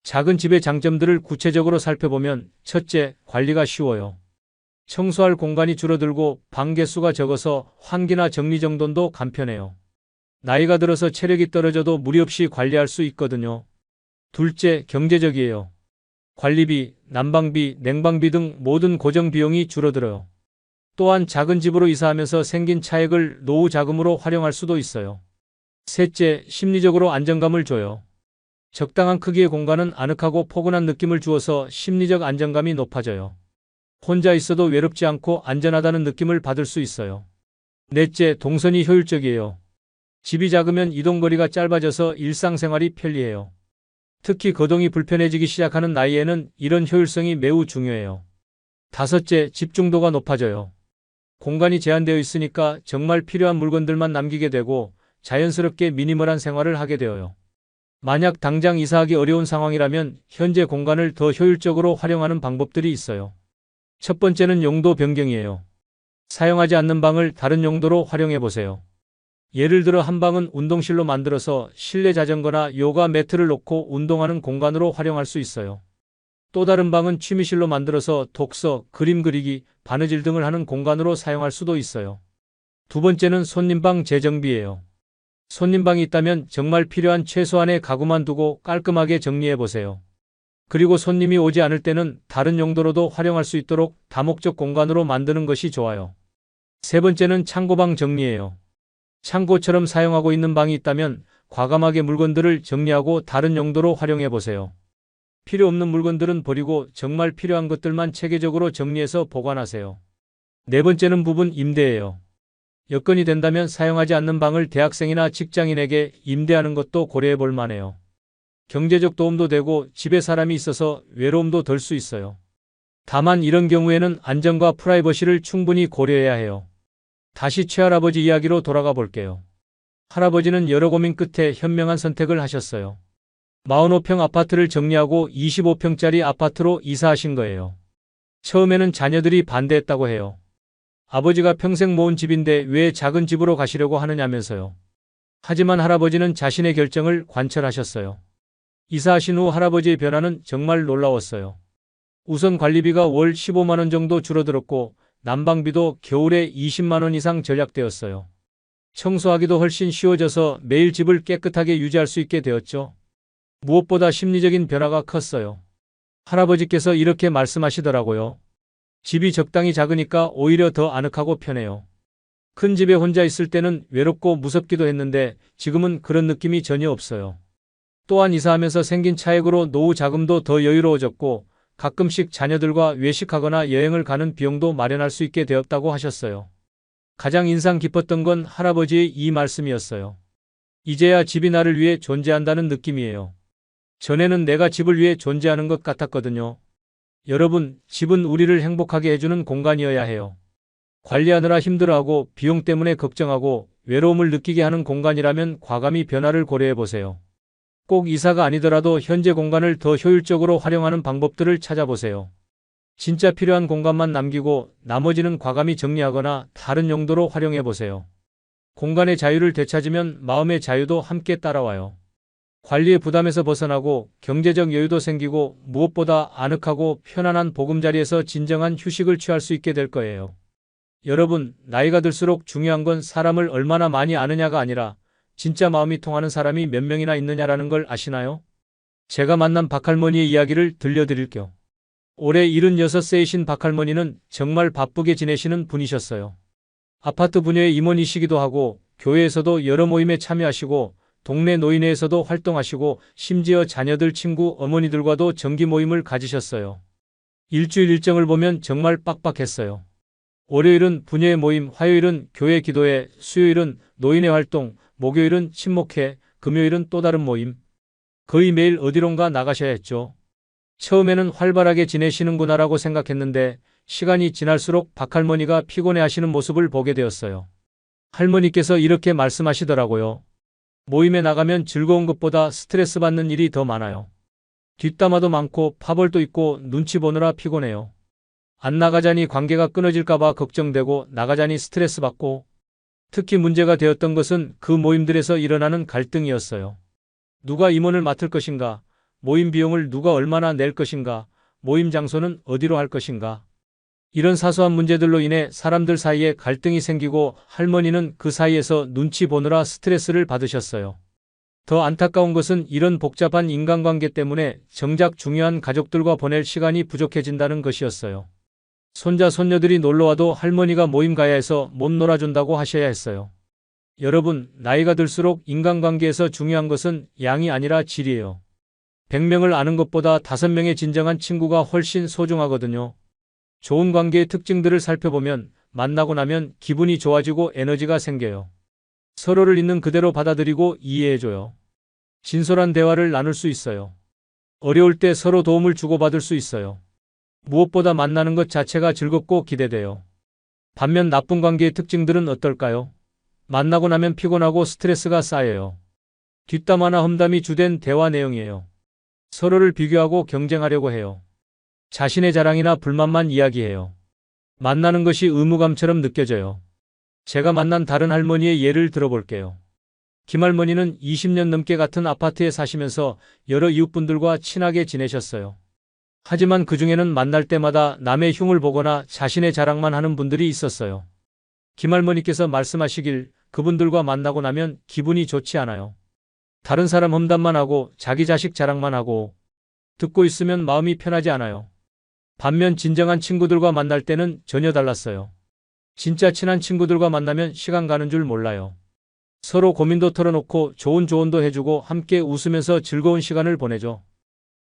작은 집의 장점들을 구체적으로 살펴보면 첫째, 관리가 쉬워요. 청소할 공간이 줄어들고 방 개수가 적어서 환기나 정리정돈도 간편해요. 나이가 들어서 체력이 떨어져도 무리 없이 관리할 수 있거든요. 둘째, 경제적이에요. 관리비, 난방비, 냉방비 등 모든 고정 비용이 줄어들어요. 또한 작은 집으로 이사하면서 생긴 차액을 노후 자금으로 활용할 수도 있어요. 셋째, 심리적으로 안정감을 줘요. 적당한 크기의 공간은 아늑하고 포근한 느낌을 주어서 심리적 안정감이 높아져요. 혼자 있어도 외롭지 않고 안전하다는 느낌을 받을 수 있어요. 넷째, 동선이 효율적이에요. 집이 작으면 이동거리가 짧아져서 일상생활이 편리해요. 특히 거동이 불편해지기 시작하는 나이에는 이런 효율성이 매우 중요해요. 다섯째, 집중도가 높아져요. 공간이 제한되어 있으니까 정말 필요한 물건들만 남기게 되고 자연스럽게 미니멀한 생활을 하게 되어요. 만약 당장 이사하기 어려운 상황이라면 현재 공간을 더 효율적으로 활용하는 방법들이 있어요. 첫 번째는 용도 변경이에요. 사용하지 않는 방을 다른 용도로 활용해 보세요. 예를 들어 한 방은 운동실로 만들어서 실내 자전거나 요가 매트를 놓고 운동하는 공간으로 활용할 수 있어요. 또 다른 방은 취미실로 만들어서 독서, 그림 그리기, 바느질 등을 하는 공간으로 사용할 수도 있어요. 두 번째는 손님방 재정비예요. 손님방이 있다면 정말 필요한 최소한의 가구만 두고 깔끔하게 정리해 보세요. 그리고 손님이 오지 않을 때는 다른 용도로도 활용할 수 있도록 다목적 공간으로 만드는 것이 좋아요. 세 번째는 창고방 정리예요. 창고처럼 사용하고 있는 방이 있다면 과감하게 물건들을 정리하고 다른 용도로 활용해 보세요. 필요 없는 물건들은 버리고 정말 필요한 것들만 체계적으로 정리해서 보관하세요. 네 번째는 부분 임대예요. 여건이 된다면 사용하지 않는 방을 대학생이나 직장인에게 임대하는 것도 고려해 볼 만해요. 경제적 도움도 되고 집에 사람이 있어서 외로움도 덜 수 있어요. 다만 이런 경우에는 안전과 프라이버시를 충분히 고려해야 해요. 다시 최할아버지 이야기로 돌아가 볼게요. 할아버지는 여러 고민 끝에 현명한 선택을 하셨어요. 45평 아파트를 정리하고 25평짜리 아파트로 이사하신 거예요. 처음에는 자녀들이 반대했다고 해요. 아버지가 평생 모은 집인데 왜 작은 집으로 가시려고 하느냐면서요. 하지만 할아버지는 자신의 결정을 관철하셨어요. 이사하신 후 할아버지의 변화는 정말 놀라웠어요. 우선 관리비가 월 15만 원 정도 줄어들었고 난방비도 겨울에 20만 원 이상 절약되었어요. 청소하기도 훨씬 쉬워져서 매일 집을 깨끗하게 유지할 수 있게 되었죠. 무엇보다 심리적인 변화가 컸어요. 할아버지께서 이렇게 말씀하시더라고요. 집이 적당히 작으니까 오히려 더 아늑하고 편해요. 큰 집에 혼자 있을 때는 외롭고 무섭기도 했는데 지금은 그런 느낌이 전혀 없어요. 또한 이사하면서 생긴 차액으로 노후 자금도 더 여유로워졌고 가끔씩 자녀들과 외식하거나 여행을 가는 비용도 마련할 수 있게 되었다고 하셨어요. 가장 인상 깊었던 건 할아버지의 이 말씀이었어요. 이제야 집이 나를 위해 존재한다는 느낌이에요. 전에는 내가 집을 위해 존재하는 것 같았거든요. 여러분, 집은 우리를 행복하게 해주는 공간이어야 해요. 관리하느라 힘들어하고 비용 때문에 걱정하고 외로움을 느끼게 하는 공간이라면 과감히 변화를 고려해보세요. 꼭 이사가 아니더라도 현재 공간을 더 효율적으로 활용하는 방법들을 찾아보세요. 진짜 필요한 공간만 남기고 나머지는 과감히 정리하거나 다른 용도로 활용해보세요. 공간의 자유를 되찾으면 마음의 자유도 함께 따라와요. 관리의 부담에서 벗어나고 경제적 여유도 생기고 무엇보다 아늑하고 편안한 보금자리에서 진정한 휴식을 취할 수 있게 될 거예요. 여러분, 나이가 들수록 중요한 건 사람을 얼마나 많이 아느냐가 아니라 진짜 마음이 통하는 사람이 몇 명이나 있느냐라는 걸 아시나요? 제가 만난 박할머니의 이야기를 들려드릴게요. 올해 76세이신 박할머니는 정말 바쁘게 지내시는 분이셨어요. 아파트 부녀의 임원이시기도 하고 교회에서도 여러 모임에 참여하시고 동네 노인회에서도 활동하시고 심지어 자녀들 친구 어머니들과도 정기 모임을 가지셨어요. 일주일 일정을 보면 정말 빡빡했어요. 월요일은 부녀의 모임, 화요일은 교회 기도회, 수요일은 노인회 활동, 목요일은 친목회, 금요일은 또 다른 모임. 거의 매일 어디론가 나가셔야 했죠. 처음에는 활발하게 지내시는구나라고 생각했는데 시간이 지날수록 박할머니가 피곤해하시는 모습을 보게 되었어요. 할머니께서 이렇게 말씀하시더라고요. 모임에 나가면 즐거운 것보다 스트레스 받는 일이 더 많아요. 뒷담화도 많고 파벌도 있고 눈치 보느라 피곤해요. 안 나가자니 관계가 끊어질까봐 걱정되고 나가자니 스트레스 받고 특히 문제가 되었던 것은 그 모임들에서 일어나는 갈등이었어요. 누가 임원을 맡을 것인가? 모임 비용을 누가 얼마나 낼 것인가? 모임 장소는 어디로 할 것인가? 이런 사소한 문제들로 인해 사람들 사이에 갈등이 생기고 할머니는 그 사이에서 눈치 보느라 스트레스를 받으셨어요. 더 안타까운 것은 이런 복잡한 인간관계 때문에 정작 중요한 가족들과 보낼 시간이 부족해진다는 것이었어요. 손자 손녀들이 놀러와도 할머니가 모임 가야 해서 못 놀아준다고 하셔야 했어요. 여러분, 나이가 들수록 인간관계에서 중요한 것은 양이 아니라 질이에요. 100명을 아는 것보다 5명의 진정한 친구가 훨씬 소중하거든요. 좋은 관계의 특징들을 살펴보면 만나고 나면 기분이 좋아지고 에너지가 생겨요. 서로를 있는 그대로 받아들이고 이해해줘요. 진솔한 대화를 나눌 수 있어요. 어려울 때 서로 도움을 주고받을 수 있어요. 무엇보다 만나는 것 자체가 즐겁고 기대돼요. 반면 나쁜 관계의 특징들은 어떨까요? 만나고 나면 피곤하고 스트레스가 쌓여요. 뒷담화나 험담이 주된 대화 내용이에요. 서로를 비교하고 경쟁하려고 해요. 자신의 자랑이나 불만만 이야기해요. 만나는 것이 의무감처럼 느껴져요. 제가 만난 다른 할머니의 예를 들어볼게요. 김할머니는 20년 넘게 같은 아파트에 사시면서 여러 이웃분들과 친하게 지내셨어요. 하지만 그중에는 만날 때마다 남의 흉을 보거나 자신의 자랑만 하는 분들이 있었어요. 김할머니께서 말씀하시길 그분들과 만나고 나면 기분이 좋지 않아요. 다른 사람 험담만 하고 자기 자식 자랑만 하고 듣고 있으면 마음이 편하지 않아요. 반면 진정한 친구들과 만날 때는 전혀 달랐어요. 진짜 친한 친구들과 만나면 시간 가는 줄 몰라요. 서로 고민도 털어놓고 좋은 조언도 해주고 함께 웃으면서 즐거운 시간을 보내죠.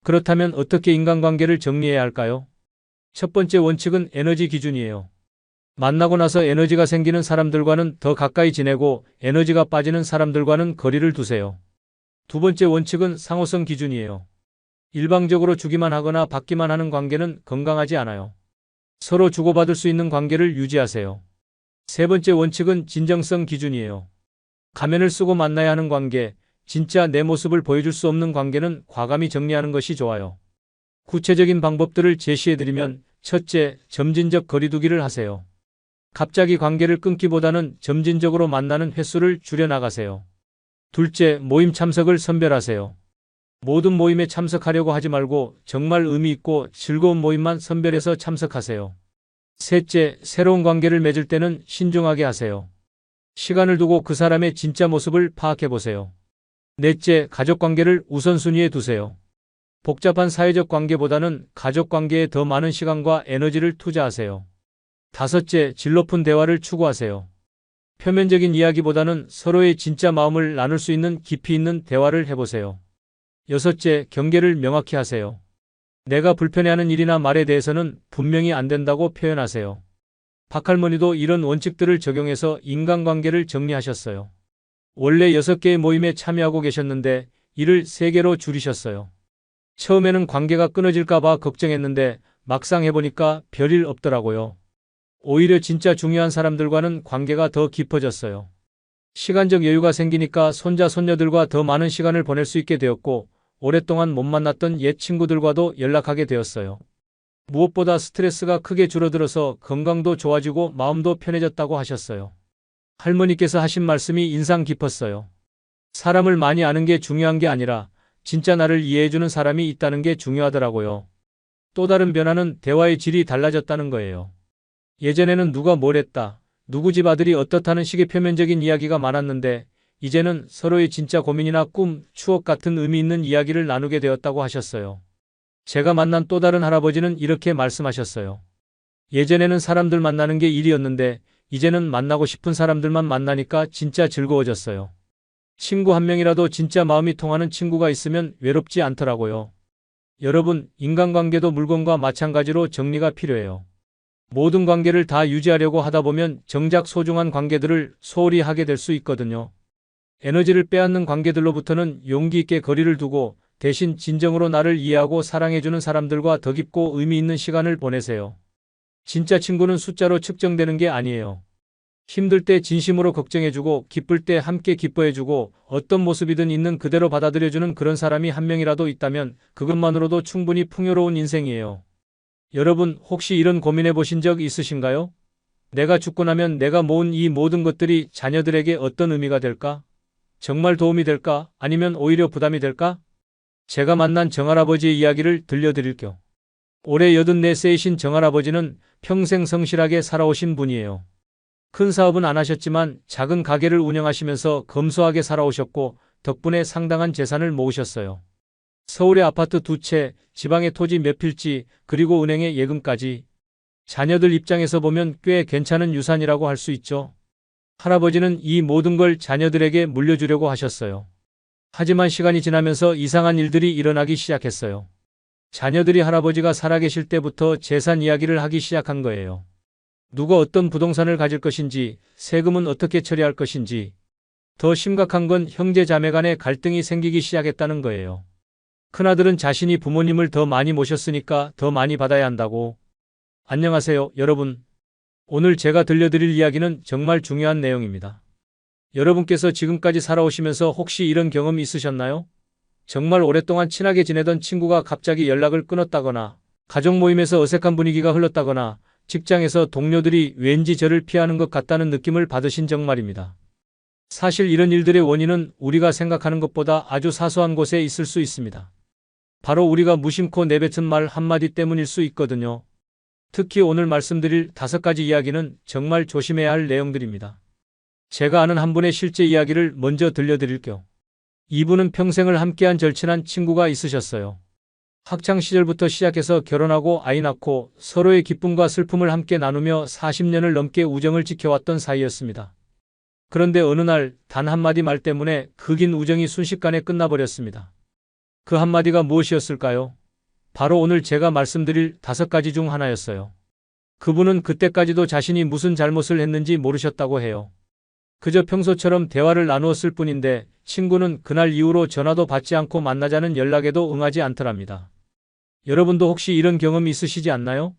그렇다면 어떻게 인간관계를 정리해야 할까요? 첫 번째 원칙은 에너지 기준이에요. 만나고 나서 에너지가 생기는 사람들과는 더 가까이 지내고 에너지가 빠지는 사람들과는 거리를 두세요. 두 번째 원칙은 상호성 기준이에요. 일방적으로 주기만 하거나 받기만 하는 관계는 건강하지 않아요. 서로 주고받을 수 있는 관계를 유지하세요. 세 번째 원칙은 진정성 기준이에요. 가면을 쓰고 만나야 하는 관계, 진짜 내 모습을 보여줄 수 없는 관계는 과감히 정리하는 것이 좋아요. 구체적인 방법들을 제시해드리면 첫째, 점진적 거리두기를 하세요. 갑자기 관계를 끊기보다는 점진적으로 만나는 횟수를 줄여나가세요. 둘째, 모임 참석을 선별하세요. 모든 모임에 참석하려고 하지 말고 정말 의미 있고 즐거운 모임만 선별해서 참석하세요. 셋째, 새로운 관계를 맺을 때는 신중하게 하세요. 시간을 두고 그 사람의 진짜 모습을 파악해 보세요. 넷째, 가족 관계를 우선순위에 두세요. 복잡한 사회적 관계보다는 가족 관계에 더 많은 시간과 에너지를 투자하세요. 다섯째, 질 높은 대화를 추구하세요. 표면적인 이야기보다는 서로의 진짜 마음을 나눌 수 있는 깊이 있는 대화를 해보세요. 여섯째, 경계를 명확히 하세요. 내가 불편해하는 일이나 말에 대해서는 분명히 안 된다고 표현하세요. 박할머니도 이런 원칙들을 적용해서 인간관계를 정리하셨어요. 원래 6개의 모임에 참여하고 계셨는데 이를 3개로 줄이셨어요. 처음에는 관계가 끊어질까봐 걱정했는데 막상 해보니까 별일 없더라고요. 오히려 진짜 중요한 사람들과는 관계가 더 깊어졌어요. 시간적 여유가 생기니까 손자, 손녀들과 더 많은 시간을 보낼 수 있게 되었고 오랫동안 못 만났던 옛 친구들과도 연락하게 되었어요. 무엇보다 스트레스가 크게 줄어들어서 건강도 좋아지고 마음도 편해졌다고 하셨어요. 할머니께서 하신 말씀이 인상 깊었어요. 사람을 많이 아는 게 중요한 게 아니라 진짜 나를 이해해주는 사람이 있다는 게 중요하더라고요. 또 다른 변화는 대화의 질이 달라졌다는 거예요. 예전에는 누가 뭘 했다, 누구 집 아들이 어떻다는 식의 표면적인 이야기가 많았는데 이제는 서로의 진짜 고민이나 꿈, 추억 같은 의미 있는 이야기를 나누게 되었다고 하셨어요. 제가 만난 또 다른 할아버지는 이렇게 말씀하셨어요. 예전에는 사람들 만나는 게 일이었는데 이제는 만나고 싶은 사람들만 만나니까 진짜 즐거워졌어요. 친구 한 명이라도 진짜 마음이 통하는 친구가 있으면 외롭지 않더라고요. 여러분, 인간관계도 물건과 마찬가지로 정리가 필요해요. 모든 관계를 다 유지하려고 하다 보면 정작 소중한 관계들을 소홀히 하게 될 수 있거든요. 에너지를 빼앗는 관계들로부터는 용기 있게 거리를 두고 대신 진정으로 나를 이해하고 사랑해주는 사람들과 더 깊고 의미 있는 시간을 보내세요. 진짜 친구는 숫자로 측정되는 게 아니에요. 힘들 때 진심으로 걱정해주고 기쁠 때 함께 기뻐해주고 어떤 모습이든 있는 그대로 받아들여주는 그런 사람이 한 명이라도 있다면 그것만으로도 충분히 풍요로운 인생이에요. 여러분, 혹시 이런 고민해 보신 적 있으신가요? 내가 죽고 나면 내가 모은 이 모든 것들이 자녀들에게 어떤 의미가 될까? 정말 도움이 될까? 아니면 오히려 부담이 될까? 제가 만난 정할아버지의 이야기를 들려드릴게요. 올해 84세이신 정할아버지는 평생 성실하게 살아오신 분이에요. 큰 사업은 안 하셨지만 작은 가게를 운영하시면서 검소하게 살아오셨고 덕분에 상당한 재산을 모으셨어요. 서울에 아파트 2채, 지방에 토지 몇 필지, 그리고 은행에 예금까지. 자녀들 입장에서 보면 꽤 괜찮은 유산이라고 할 수 있죠. 할아버지는 이 모든 걸 자녀들에게 물려주려고 하셨어요. 하지만 시간이 지나면서 이상한 일들이 일어나기 시작했어요. 자녀들이 할아버지가 살아계실 때부터 재산 이야기를 하기 시작한 거예요. 누가 어떤 부동산을 가질 것인지, 세금은 어떻게 처리할 것인지. 더 심각한 건 형제 자매 간의 갈등이 생기기 시작했다는 거예요. 큰아들은 자신이 부모님을 더 많이 모셨으니까 더 많이 받아야 한다고. 안녕하세요, 여러분. 오늘 제가 들려드릴 이야기는 정말 중요한 내용입니다. 여러분께서 지금까지 살아오시면서 혹시 이런 경험 있으셨나요? 정말 오랫동안 친하게 지내던 친구가 갑자기 연락을 끊었다거나, 가족 모임에서 어색한 분위기가 흘렀다거나, 직장에서 동료들이 왠지 저를 피하는 것 같다는 느낌을 받으신 적 말입니다. 사실 이런 일들의 원인은 우리가 생각하는 것보다 아주 사소한 곳에 있을 수 있습니다. 바로 우리가 무심코 내뱉은 말 한마디 때문일 수 있거든요. 특히 오늘 말씀드릴 5가지 이야기는 정말 조심해야 할 내용들입니다. 제가 아는 한 분의 실제 이야기를 먼저 들려드릴게요. 이분은 평생을 함께한 절친한 친구가 있으셨어요. 학창시절부터 시작해서 결혼하고 아이 낳고 서로의 기쁨과 슬픔을 함께 나누며 40년을 넘게 우정을 지켜왔던 사이였습니다. 그런데 어느 날 단 한마디 말 때문에 그 긴 우정이 순식간에 끝나버렸습니다. 그 한마디가 무엇이었을까요? 바로 오늘 제가 말씀드릴 5가지 중 하나였어요. 그분은 그때까지도 자신이 무슨 잘못을 했는지 모르셨다고 해요. 그저 평소처럼 대화를 나누었을 뿐인데 친구는 그날 이후로 전화도 받지 않고 만나자는 연락에도 응하지 않더랍니다. 여러분도 혹시 이런 경험이 있으시지 않나요?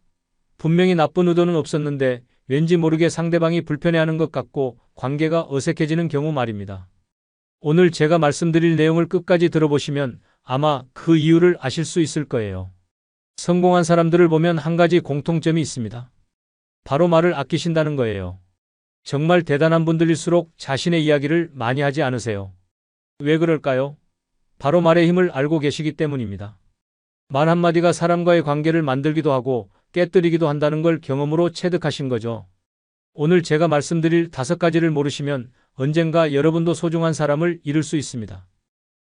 분명히 나쁜 의도는 없었는데 왠지 모르게 상대방이 불편해하는 것 같고 관계가 어색해지는 경우 말입니다. 오늘 제가 말씀드릴 내용을 끝까지 들어보시면 아마 그 이유를 아실 수 있을 거예요. 성공한 사람들을 보면 한 가지 공통점이 있습니다. 바로 말을 아끼신다는 거예요. 정말 대단한 분들일수록 자신의 이야기를 많이 하지 않으세요. 왜 그럴까요? 바로 말의 힘을 알고 계시기 때문입니다. 말 한마디가 사람과의 관계를 만들기도 하고 깨뜨리기도 한다는 걸 경험으로 체득하신 거죠. 오늘 제가 말씀드릴 5가지를 모르시면 언젠가 여러분도 소중한 사람을 잃을 수 있습니다.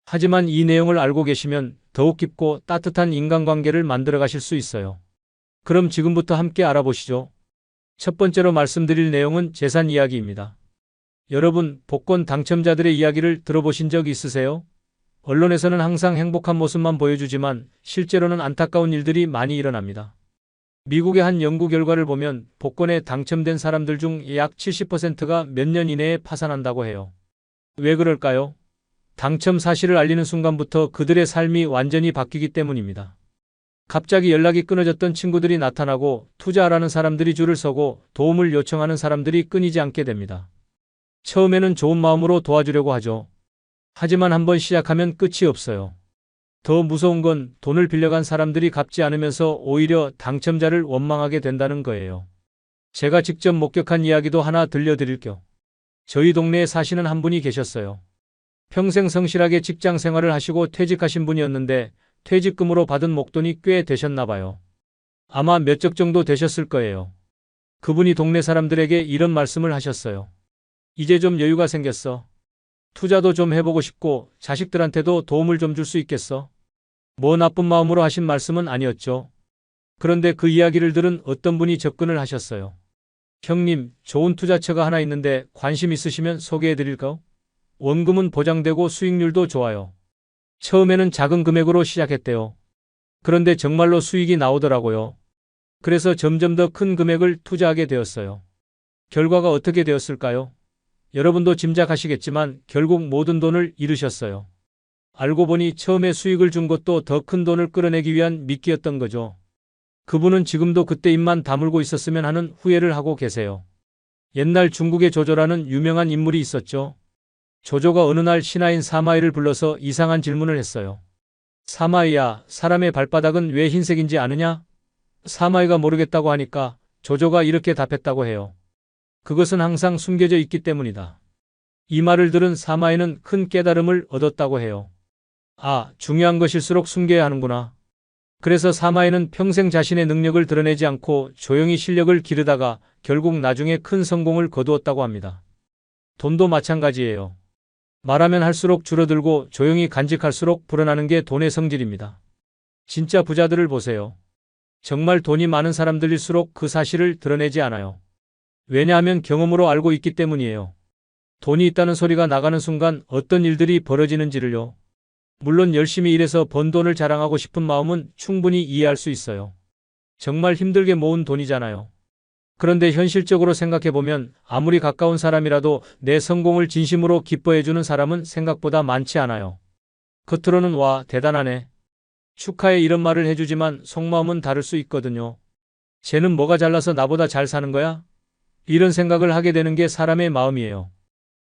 하지만 이 내용을 알고 계시면 더욱 깊고 따뜻한 인간관계를 만들어 가실 수 있어요. 그럼 지금부터 함께 알아보시죠. 첫 번째로 말씀드릴 내용은 재산 이야기입니다. 여러분, 복권 당첨자들의 이야기를 들어보신 적 있으세요? 언론에서는 항상 행복한 모습만 보여주지만 실제로는 안타까운 일들이 많이 일어납니다. 미국의 한 연구 결과를 보면 복권에 당첨된 사람들 중 약 70%가 몇 년 이내에 파산한다고 해요. 왜 그럴까요? 당첨 사실을 알리는 순간부터 그들의 삶이 완전히 바뀌기 때문입니다. 갑자기 연락이 끊어졌던 친구들이 나타나고 투자하라는 사람들이 줄을 서고 도움을 요청하는 사람들이 끊이지 않게 됩니다. 처음에는 좋은 마음으로 도와주려고 하죠. 하지만 한번 시작하면 끝이 없어요. 더 무서운 건 돈을 빌려간 사람들이 갚지 않으면서 오히려 당첨자를 원망하게 된다는 거예요. 제가 직접 목격한 이야기도 하나 들려드릴게요. 저희 동네에 사시는 한 분이 계셨어요. 평생 성실하게 직장 생활을 하시고 퇴직하신 분이었는데 퇴직금으로 받은 목돈이 꽤 되셨나 봐요. 아마 몇 적 정도 되셨을 거예요. 그분이 동네 사람들에게 이런 말씀을 하셨어요. 이제 좀 여유가 생겼어. 투자도 좀 해보고 싶고 자식들한테도 도움을 좀 줄 수 있겠어? 뭐 나쁜 마음으로 하신 말씀은 아니었죠. 그런데 그 이야기를 들은 어떤 분이 접근을 하셨어요. 형님, 좋은 투자처가 하나 있는데 관심 있으시면 소개해드릴까요? 원금은 보장되고 수익률도 좋아요. 처음에는 작은 금액으로 시작했대요. 그런데 정말로 수익이 나오더라고요. 그래서 점점 더 큰 금액을 투자하게 되었어요. 결과가 어떻게 되었을까요? 여러분도 짐작하시겠지만 결국 모든 돈을 잃으셨어요. 알고 보니 처음에 수익을 준 것도 더 큰 돈을 끌어내기 위한 미끼였던 거죠. 그분은 지금도 그때 입만 다물고 있었으면 하는 후회를 하고 계세요. 옛날 중국의 조조라는 유명한 인물이 있었죠. 조조가 어느 날 신하인 사마이를 불러서 이상한 질문을 했어요. 사마이야, 사람의 발바닥은 왜 흰색인지 아느냐? 사마이가 모르겠다고 하니까 조조가 이렇게 답했다고 해요. 그것은 항상 숨겨져 있기 때문이다. 이 말을 들은 사마이는 큰 깨달음을 얻었다고 해요. 아, 중요한 것일수록 숨겨야 하는구나. 그래서 사마이는 평생 자신의 능력을 드러내지 않고 조용히 실력을 기르다가 결국 나중에 큰 성공을 거두었다고 합니다. 돈도 마찬가지예요. 말하면 할수록 줄어들고 조용히 간직할수록 불어나는 게 돈의 성질입니다. 진짜 부자들을 보세요. 정말 돈이 많은 사람들일수록 그 사실을 드러내지 않아요. 왜냐하면 경험으로 알고 있기 때문이에요. 돈이 있다는 소리가 나가는 순간 어떤 일들이 벌어지는지를요. 물론 열심히 일해서 번 돈을 자랑하고 싶은 마음은 충분히 이해할 수 있어요. 정말 힘들게 모은 돈이잖아요. 그런데 현실적으로 생각해보면 아무리 가까운 사람이라도 내 성공을 진심으로 기뻐해주는 사람은 생각보다 많지 않아요. 겉으로는 와, 대단하네. 축하해 이런 말을 해주지만 속마음은 다를 수 있거든요. 쟤는 뭐가 잘나서 나보다 잘 사는 거야? 이런 생각을 하게 되는 게 사람의 마음이에요.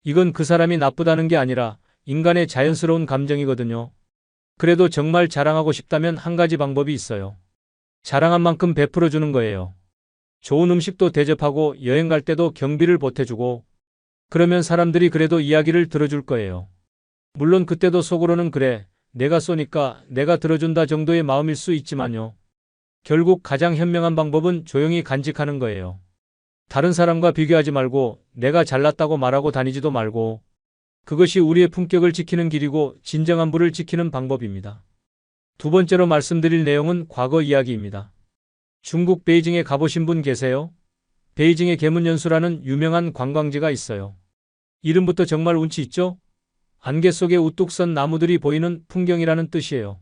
이건 그 사람이 나쁘다는 게 아니라 인간의 자연스러운 감정이거든요. 그래도 정말 자랑하고 싶다면 한 가지 방법이 있어요. 자랑한 만큼 베풀어 주는 거예요. 좋은 음식도 대접하고 여행 갈 때도 경비를 보태주고 그러면 사람들이 그래도 이야기를 들어줄 거예요. 물론 그때도 속으로는 그래, 내가 쏘니까 내가 들어준다 정도의 마음일 수 있지만요. 결국 가장 현명한 방법은 조용히 간직하는 거예요. 다른 사람과 비교하지 말고 내가 잘났다고 말하고 다니지도 말고 그것이 우리의 품격을 지키는 길이고 진정한 부를 지키는 방법입니다. 두 번째로 말씀드릴 내용은 과거 이야기입니다. 중국 베이징에 가보신 분 계세요? 베이징의 계문연수라는 유명한 관광지가 있어요. 이름부터 정말 운치 있죠? 안개 속에 우뚝 선 나무들이 보이는 풍경이라는 뜻이에요.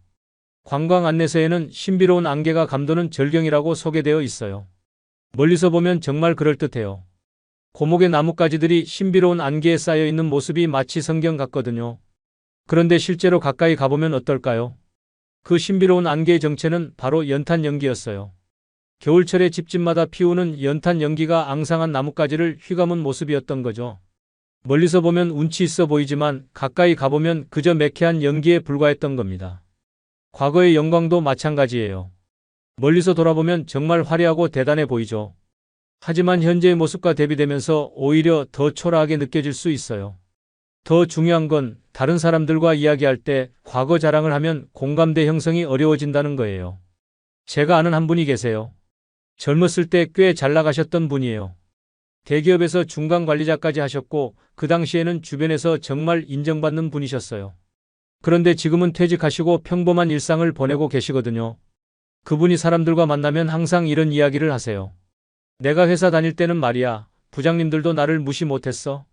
관광 안내서에는 신비로운 안개가 감도는 절경이라고 소개되어 있어요. 멀리서 보면 정말 그럴듯해요. 고목의 나뭇가지들이 신비로운 안개에 쌓여 있는 모습이 마치 성경 같거든요. 그런데 실제로 가까이 가보면 어떨까요? 그 신비로운 안개의 정체는 바로 연탄 연기였어요. 겨울철에 집집마다 피우는 연탄 연기가 앙상한 나뭇가지를 휘감은 모습이었던 거죠. 멀리서 보면 운치 있어 보이지만 가까이 가보면 그저 매캐한 연기에 불과했던 겁니다. 과거의 영광도 마찬가지예요. 멀리서 돌아보면 정말 화려하고 대단해 보이죠. 하지만 현재의 모습과 대비되면서 오히려 더 초라하게 느껴질 수 있어요. 더 중요한 건 다른 사람들과 이야기할 때 과거 자랑을 하면 공감대 형성이 어려워진다는 거예요. 제가 아는 한 분이 계세요. 젊었을 때 꽤 잘 나가셨던 분이에요. 대기업에서 중간 관리자까지 하셨고 그 당시에는 주변에서 정말 인정받는 분이셨어요. 그런데 지금은 퇴직하시고 평범한 일상을 보내고 계시거든요. 그분이 사람들과 만나면 항상 이런 이야기를 하세요. 내가 회사 다닐 때는 말이야, 부장님들도 나를 무시 못했어.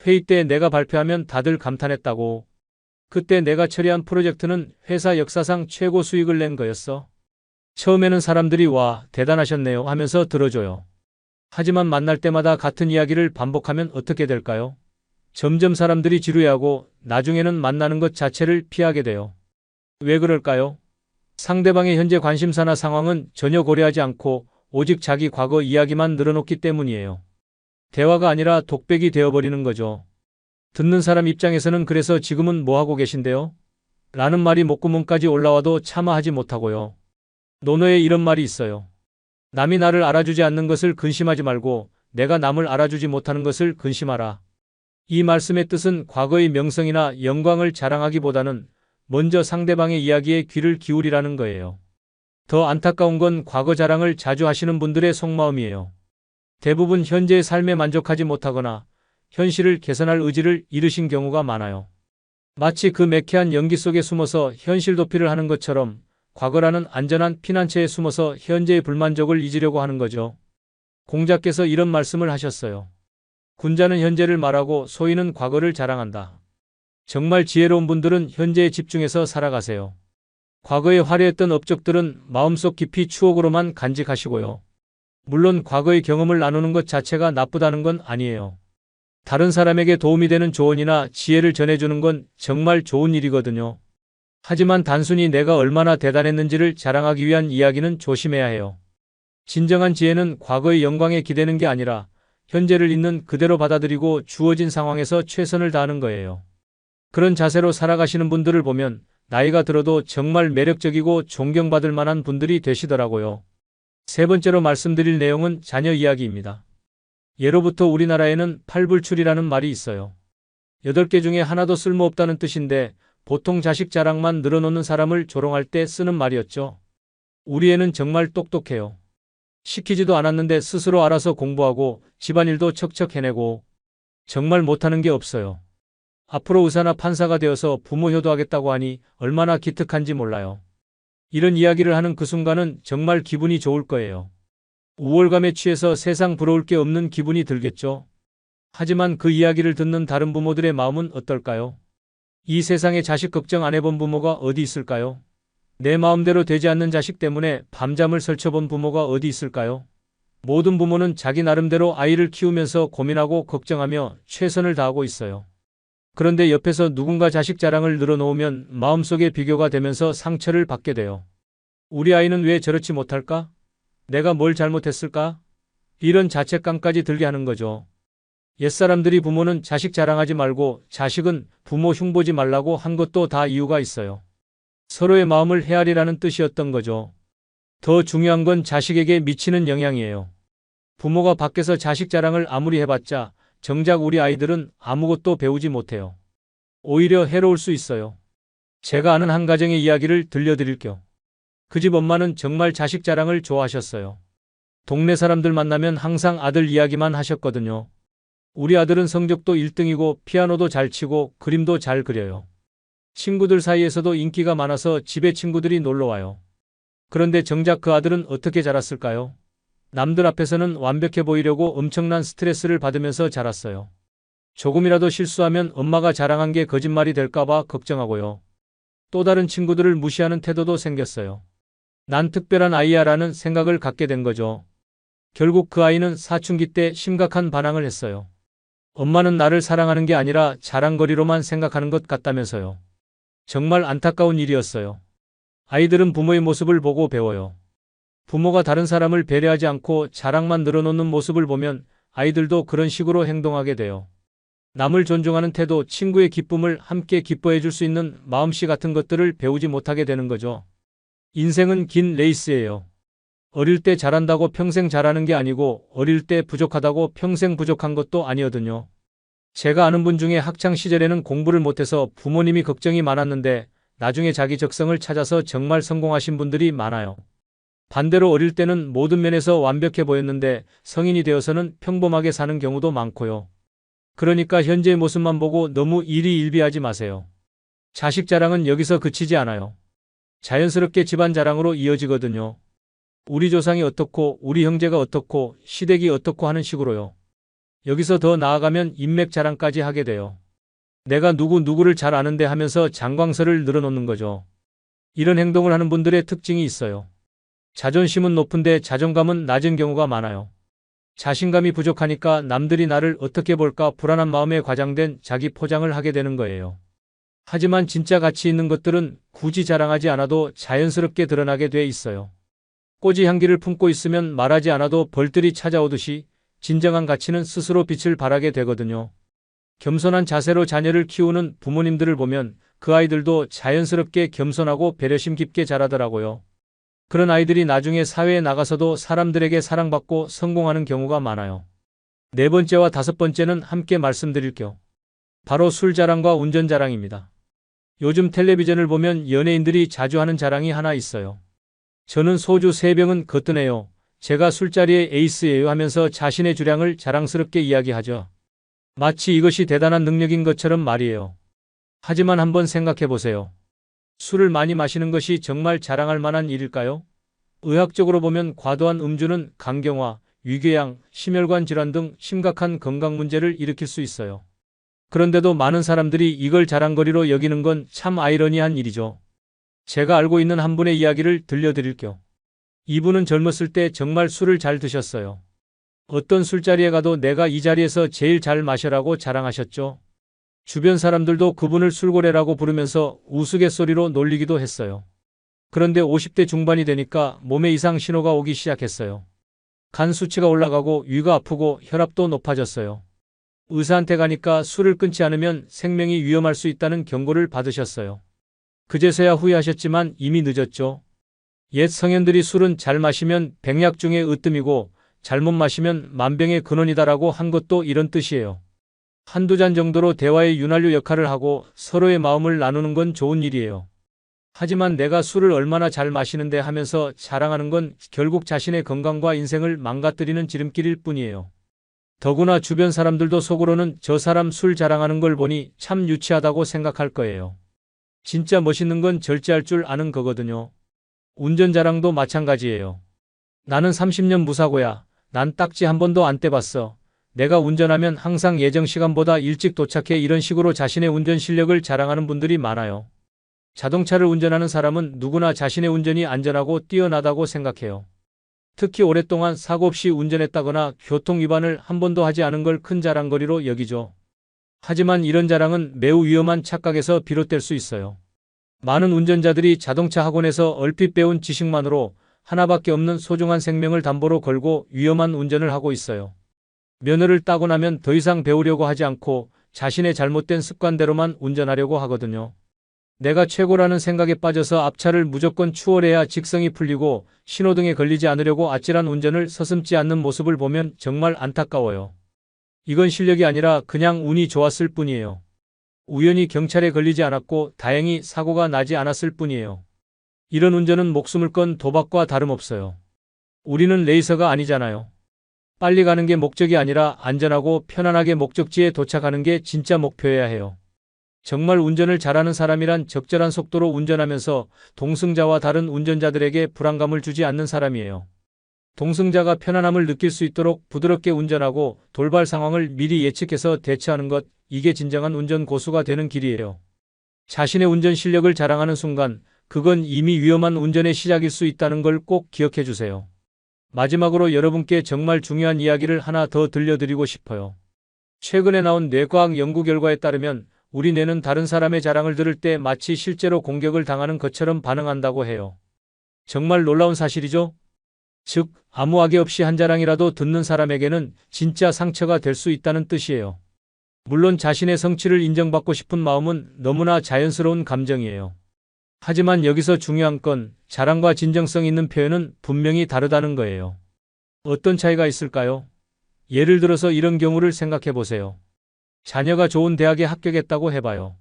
회의 때 내가 발표하면 다들 감탄했다고. 그때 내가 처리한 프로젝트는 회사 역사상 최고 수익을 낸 거였어. 처음에는 사람들이 와, 대단하셨네요 하면서 들어줘요. 하지만 만날 때마다 같은 이야기를 반복하면 어떻게 될까요? 점점 사람들이 지루해하고 나중에는 만나는 것 자체를 피하게 돼요. 왜 그럴까요? 상대방의 현재 관심사나 상황은 전혀 고려하지 않고 오직 자기 과거 이야기만 늘어놓기 때문이에요. 대화가 아니라 독백이 되어버리는 거죠. 듣는 사람 입장에서는 그래서 지금은 뭐 하고 계신데요? 라는 말이 목구멍까지 올라와도 차마 하지 못하고요. 논어에 이런 말이 있어요. 남이 나를 알아주지 않는 것을 근심하지 말고 내가 남을 알아주지 못하는 것을 근심하라. 이 말씀의 뜻은 과거의 명성이나 영광을 자랑하기보다는 먼저 상대방의 이야기에 귀를 기울이라는 거예요. 더 안타까운 건 과거 자랑을 자주 하시는 분들의 속마음이에요. 대부분 현재의 삶에 만족하지 못하거나 현실을 개선할 의지를 잃으신 경우가 많아요. 마치 그 매캐한 연기 속에 숨어서 현실 도피를 하는 것처럼 과거라는 안전한 피난처에 숨어서 현재의 불만족을 잊으려고 하는 거죠. 공자께서 이런 말씀을 하셨어요. 군자는 현재를 말하고 소인은 과거를 자랑한다. 정말 지혜로운 분들은 현재에 집중해서 살아가세요. 과거에 화려했던 업적들은 마음속 깊이 추억으로만 간직하시고요. 물론 과거의 경험을 나누는 것 자체가 나쁘다는 건 아니에요. 다른 사람에게 도움이 되는 조언이나 지혜를 전해주는 건 정말 좋은 일이거든요. 하지만 단순히 내가 얼마나 대단했는지를 자랑하기 위한 이야기는 조심해야 해요. 진정한 지혜는 과거의 영광에 기대는 게 아니라 현재를 있는 그대로 받아들이고 주어진 상황에서 최선을 다하는 거예요. 그런 자세로 살아가시는 분들을 보면 나이가 들어도 정말 매력적이고 존경받을 만한 분들이 되시더라고요. 세 번째로 말씀드릴 내용은 자녀 이야기입니다. 예로부터 우리나라에는 팔불출이라는 말이 있어요. 8개 중에 하나도 쓸모없다는 뜻인데 보통 자식 자랑만 늘어놓는 사람을 조롱할 때 쓰는 말이었죠. 우리 애는 정말 똑똑해요. 시키지도 않았는데 스스로 알아서 공부하고 집안일도 척척 해내고 정말 못하는 게 없어요. 앞으로 의사나 판사가 되어서 부모 효도하겠다고 하니 얼마나 기특한지 몰라요. 이런 이야기를 하는 그 순간은 정말 기분이 좋을 거예요. 우월감에 취해서 세상 부러울 게 없는 기분이 들겠죠. 하지만 그 이야기를 듣는 다른 부모들의 마음은 어떨까요? 이 세상에 자식 걱정 안 해본 부모가 어디 있을까요? 내 마음대로 되지 않는 자식 때문에 밤잠을 설쳐본 부모가 어디 있을까요? 모든 부모는 자기 나름대로 아이를 키우면서 고민하고 걱정하며 최선을 다하고 있어요. 그런데 옆에서 누군가 자식 자랑을 늘어놓으면 마음속에 비교가 되면서 상처를 받게 돼요. 우리 아이는 왜 저렇지 못할까? 내가 뭘 잘못했을까? 이런 자책감까지 들게 하는 거죠. 옛사람들이 부모는 자식 자랑하지 말고 자식은 부모 흉보지 말라고 한 것도 다 이유가 있어요. 서로의 마음을 헤아리라는 뜻이었던 거죠. 더 중요한 건 자식에게 미치는 영향이에요. 부모가 밖에서 자식 자랑을 아무리 해봤자 정작 우리 아이들은 아무것도 배우지 못해요. 오히려 해로울 수 있어요. 제가 아는 한 가정의 이야기를 들려드릴게요. 그 집 엄마는 정말 자식 자랑을 좋아하셨어요. 동네 사람들 만나면 항상 아들 이야기만 하셨거든요. 우리 아들은 성적도 1등이고 피아노도 잘 치고 그림도 잘 그려요. 친구들 사이에서도 인기가 많아서 집에 친구들이 놀러와요. 그런데 정작 그 아들은 어떻게 자랐을까요? 남들 앞에서는 완벽해 보이려고 엄청난 스트레스를 받으면서 자랐어요. 조금이라도 실수하면 엄마가 자랑한 게 거짓말이 될까봐 걱정하고요. 또 다른 친구들을 무시하는 태도도 생겼어요. 난 특별한 아이야 라는 생각을 갖게 된 거죠. 결국 그 아이는 사춘기 때 심각한 반항을 했어요. 엄마는 나를 사랑하는 게 아니라 자랑거리로만 생각하는 것 같다면서요. 정말 안타까운 일이었어요. 아이들은 부모의 모습을 보고 배워요. 부모가 다른 사람을 배려하지 않고 자랑만 늘어놓는 모습을 보면 아이들도 그런 식으로 행동하게 돼요. 남을 존중하는 태도, 친구의 기쁨을 함께 기뻐해 줄 수 있는 마음씨 같은 것들을 배우지 못하게 되는 거죠. 인생은 긴 레이스예요. 어릴 때 잘한다고 평생 잘하는 게 아니고 어릴 때 부족하다고 평생 부족한 것도 아니거든요. 제가 아는 분 중에 학창 시절에는 공부를 못해서 부모님이 걱정이 많았는데 나중에 자기 적성을 찾아서 정말 성공하신 분들이 많아요. 반대로 어릴 때는 모든 면에서 완벽해 보였는데 성인이 되어서는 평범하게 사는 경우도 많고요. 그러니까 현재의 모습만 보고 너무 일희일비하지 마세요. 자식 자랑은 여기서 그치지 않아요. 자연스럽게 집안 자랑으로 이어지거든요. 우리 조상이 어떻고 우리 형제가 어떻고 시댁이 어떻고 하는 식으로요. 여기서 더 나아가면 인맥 자랑까지 하게 돼요. 내가 누구를 잘 아는데 하면서 장광설을 늘어놓는 거죠. 이런 행동을 하는 분들의 특징이 있어요. 자존심은 높은데 자존감은 낮은 경우가 많아요. 자신감이 부족하니까 남들이 나를 어떻게 볼까 불안한 마음에 과장된 자기 포장을 하게 되는 거예요. 하지만 진짜 가치 있는 것들은 굳이 자랑하지 않아도 자연스럽게 드러나게 돼 있어요. 꽃이 향기를 품고 있으면 말하지 않아도 벌들이 찾아오듯이 진정한 가치는 스스로 빛을 발하게 되거든요. 겸손한 자세로 자녀를 키우는 부모님들을 보면 그 아이들도 자연스럽게 겸손하고 배려심 깊게 자라더라고요. 그런 아이들이 나중에 사회에 나가서도 사람들에게 사랑받고 성공하는 경우가 많아요. 네 번째와 다섯 번째는 함께 말씀드릴게요. 바로 술 자랑과 운전 자랑입니다. 요즘 텔레비전을 보면 연예인들이 자주 하는 자랑이 하나 있어요. 저는 소주 3병은 거뜬해요. 제가 술자리의 에이스예요 하면서 자신의 주량을 자랑스럽게 이야기하죠. 마치 이것이 대단한 능력인 것처럼 말이에요. 하지만 한번 생각해 보세요. 술을 많이 마시는 것이 정말 자랑할 만한 일일까요? 의학적으로 보면 과도한 음주는 간경화, 위궤양, 심혈관 질환 등 심각한 건강 문제를 일으킬 수 있어요. 그런데도 많은 사람들이 이걸 자랑거리로 여기는 건 참 아이러니한 일이죠. 제가 알고 있는 한 분의 이야기를 들려드릴게요. 이분은 젊었을 때 정말 술을 잘 드셨어요. 어떤 술자리에 가도 내가 이 자리에서 제일 잘 마셔라고 자랑하셨죠. 주변 사람들도 그분을 술고래라고 부르면서 우스갯소리로 놀리기도 했어요. 그런데 50대 중반이 되니까 몸에 이상 신호가 오기 시작했어요. 간 수치가 올라가고 위가 아프고 혈압도 높아졌어요. 의사한테 가니까 술을 끊지 않으면 생명이 위험할 수 있다는 경고를 받으셨어요. 그제서야 후회하셨지만 이미 늦었죠. 옛 성현들이 술은 잘 마시면 백약 중에 으뜸이고 잘못 마시면 만병의 근원이다라고 한 것도 이런 뜻이에요. 한두 잔 정도로 대화의 윤활유 역할을 하고 서로의 마음을 나누는 건 좋은 일이에요. 하지만 내가 술을 얼마나 잘 마시는데 하면서 자랑하는 건 결국 자신의 건강과 인생을 망가뜨리는 지름길일 뿐이에요. 더구나 주변 사람들도 속으로는 저 사람 술 자랑하는 걸 보니 참 유치하다고 생각할 거예요. 진짜 멋있는 건 절제할 줄 아는 거거든요. 운전 자랑도 마찬가지예요. 나는 30년 무사고야. 난 딱지 한 번도 안 떼봤어. 내가 운전하면 항상 예정 시간보다 일찍 도착해 이런 식으로 자신의 운전 실력을 자랑하는 분들이 많아요. 자동차를 운전하는 사람은 누구나 자신의 운전이 안전하고 뛰어나다고 생각해요. 특히 오랫동안 사고 없이 운전했다거나 교통 위반을 한 번도 하지 않은 걸 큰 자랑거리로 여기죠. 하지만 이런 자랑은 매우 위험한 착각에서 비롯될 수 있어요. 많은 운전자들이 자동차 학원에서 얼핏 배운 지식만으로 하나밖에 없는 소중한 생명을 담보로 걸고 위험한 운전을 하고 있어요. 면허를 따고 나면 더 이상 배우려고 하지 않고 자신의 잘못된 습관대로만 운전하려고 하거든요. 내가 최고라는 생각에 빠져서 앞차를 무조건 추월해야 직성이 풀리고 신호등에 걸리지 않으려고 아찔한 운전을 서슴지 않는 모습을 보면 정말 안타까워요. 이건 실력이 아니라 그냥 운이 좋았을 뿐이에요. 우연히 경찰에 걸리지 않았고 다행히 사고가 나지 않았을 뿐이에요. 이런 운전은 목숨을 건 도박과 다름없어요. 우리는 레이서가 아니잖아요. 빨리 가는 게 목적이 아니라 안전하고 편안하게 목적지에 도착하는 게 진짜 목표여야 해요. 정말 운전을 잘하는 사람이란 적절한 속도로 운전하면서 동승자와 다른 운전자들에게 불안감을 주지 않는 사람이에요. 동승자가 편안함을 느낄 수 있도록 부드럽게 운전하고 돌발 상황을 미리 예측해서 대처하는 것, 이게 진정한 운전 고수가 되는 길이에요. 자신의 운전 실력을 자랑하는 순간 그건 이미 위험한 운전의 시작일 수 있다는 걸 꼭 기억해 주세요. 마지막으로 여러분께 정말 중요한 이야기를 하나 더 들려드리고 싶어요. 최근에 나온 뇌과학 연구 결과에 따르면 우리 뇌는 다른 사람의 자랑을 들을 때 마치 실제로 공격을 당하는 것처럼 반응한다고 해요. 정말 놀라운 사실이죠? 즉, 아무 악의 없이 한 자랑이라도 듣는 사람에게는 진짜 상처가 될 수 있다는 뜻이에요. 물론 자신의 성취를 인정받고 싶은 마음은 너무나 자연스러운 감정이에요. 하지만 여기서 중요한 건 자랑과 진정성 있는 표현은 분명히 다르다는 거예요. 어떤 차이가 있을까요? 예를 들어서 이런 경우를 생각해 보세요. 자녀가 좋은 대학에 합격했다고 해봐요.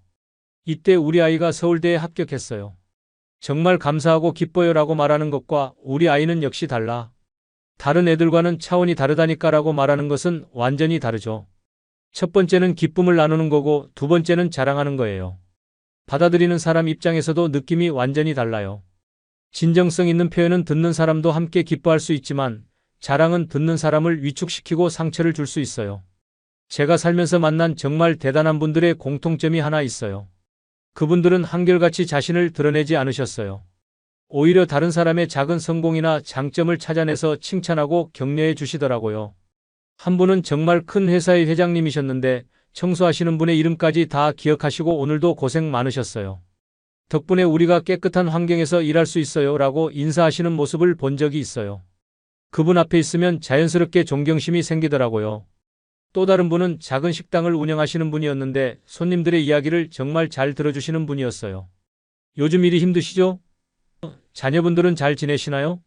이때 우리 아이가 서울대에 합격했어요. 정말 감사하고 기뻐요라고 말하는 것과 우리 아이는 역시 달라. 다른 애들과는 차원이 다르다니까라고 말하는 것은 완전히 다르죠. 첫 번째는 기쁨을 나누는 거고 두 번째는 자랑하는 거예요. 받아들이는 사람 입장에서도 느낌이 완전히 달라요. 진정성 있는 표현은 듣는 사람도 함께 기뻐할 수 있지만 자랑은 듣는 사람을 위축시키고 상처를 줄 수 있어요. 제가 살면서 만난 정말 대단한 분들의 공통점이 하나 있어요. 그분들은 한결같이 자신을 드러내지 않으셨어요. 오히려 다른 사람의 작은 성공이나 장점을 찾아내서 칭찬하고 격려해 주시더라고요. 한 분은 정말 큰 회사의 회장님이셨는데 청소하시는 분의 이름까지 다 기억하시고 오늘도 고생 많으셨어요. 덕분에 우리가 깨끗한 환경에서 일할 수 있어요 라고 인사하시는 모습을 본 적이 있어요. 그분 앞에 있으면 자연스럽게 존경심이 생기더라고요. 또 다른 분은 작은 식당을 운영하시는 분이었는데 손님들의 이야기를 정말 잘 들어주시는 분이었어요. 요즘 일이 힘드시죠? 자녀분들은 잘 지내시나요?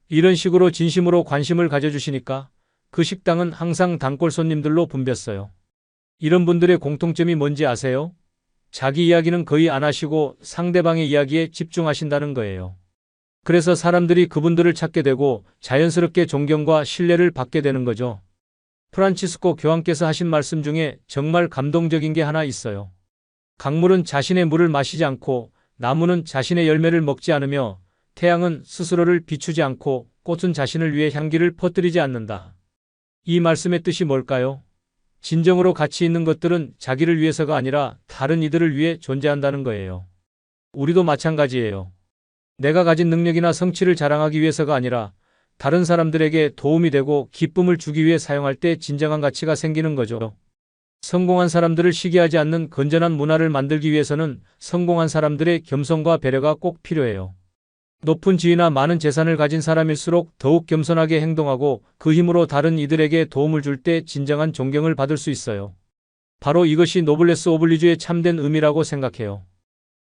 이런 식으로 진심으로 관심을 가져주시니까 그 식당은 항상 단골 손님들로 붐볐어요. 이런 분들의 공통점이 뭔지 아세요? 자기 이야기는 거의 안 하시고 상대방의 이야기에 집중하신다는 거예요. 그래서 사람들이 그분들을 찾게 되고 자연스럽게 존경과 신뢰를 받게 되는 거죠. 프란치스코 교황께서 하신 말씀 중에 정말 감동적인 게 하나 있어요. 강물은 자신의 물을 마시지 않고 나무는 자신의 열매를 먹지 않으며 태양은 스스로를 비추지 않고 꽃은 자신을 위해 향기를 퍼뜨리지 않는다. 이 말씀의 뜻이 뭘까요? 진정으로 가치 있는 것들은 자기를 위해서가 아니라 다른 이들을 위해 존재한다는 거예요. 우리도 마찬가지예요. 내가 가진 능력이나 성취를 자랑하기 위해서가 아니라 다른 사람들에게 도움이 되고 기쁨을 주기 위해 사용할 때 진정한 가치가 생기는 거죠. 성공한 사람들을 시기하지 않는 건전한 문화를 만들기 위해서는 성공한 사람들의 겸손과 배려가 꼭 필요해요. 높은 지위나 많은 재산을 가진 사람일수록 더욱 겸손하게 행동하고 그 힘으로 다른 이들에게 도움을 줄 때 진정한 존경을 받을 수 있어요. 바로 이것이 노블레스 오블리주의 참된 의미라고 생각해요.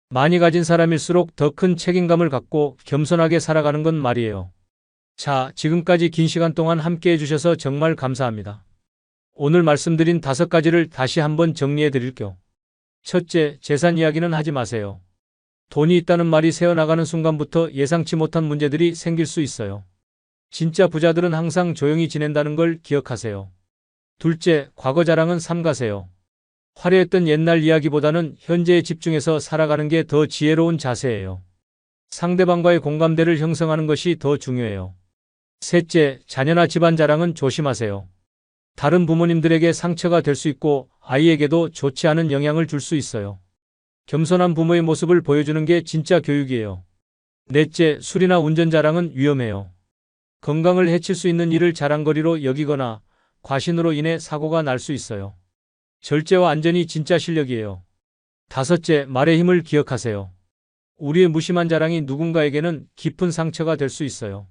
많이 가진 사람일수록 더 큰 책임감을 갖고 겸손하게 살아가는 건 말이에요. 자, 지금까지 긴 시간 동안 함께 해주셔서 정말 감사합니다. 오늘 말씀드린 5가지를 다시 한번 정리해 드릴게요. 첫째, 재산 이야기는 하지 마세요. 돈이 있다는 말이 새어나가는 순간부터 예상치 못한 문제들이 생길 수 있어요. 진짜 부자들은 항상 조용히 지낸다는 걸 기억하세요. 둘째, 과거 자랑은 삼가세요. 화려했던 옛날 이야기보다는 현재에 집중해서 살아가는 게 더 지혜로운 자세예요. 상대방과의 공감대를 형성하는 것이 더 중요해요. 셋째, 자녀나 집안 자랑은 조심하세요. 다른 부모님들에게 상처가 될 수 있고 아이에게도 좋지 않은 영향을 줄 수 있어요. 겸손한 부모의 모습을 보여주는 게 진짜 교육이에요. 넷째, 술이나 운전 자랑은 위험해요. 건강을 해칠 수 있는 일을 자랑거리로 여기거나 과신으로 인해 사고가 날 수 있어요. 절제와 안전이 진짜 실력이에요. 다섯째, 말의 힘을 기억하세요. 우리의 무심한 자랑이 누군가에게는 깊은 상처가 될 수 있어요.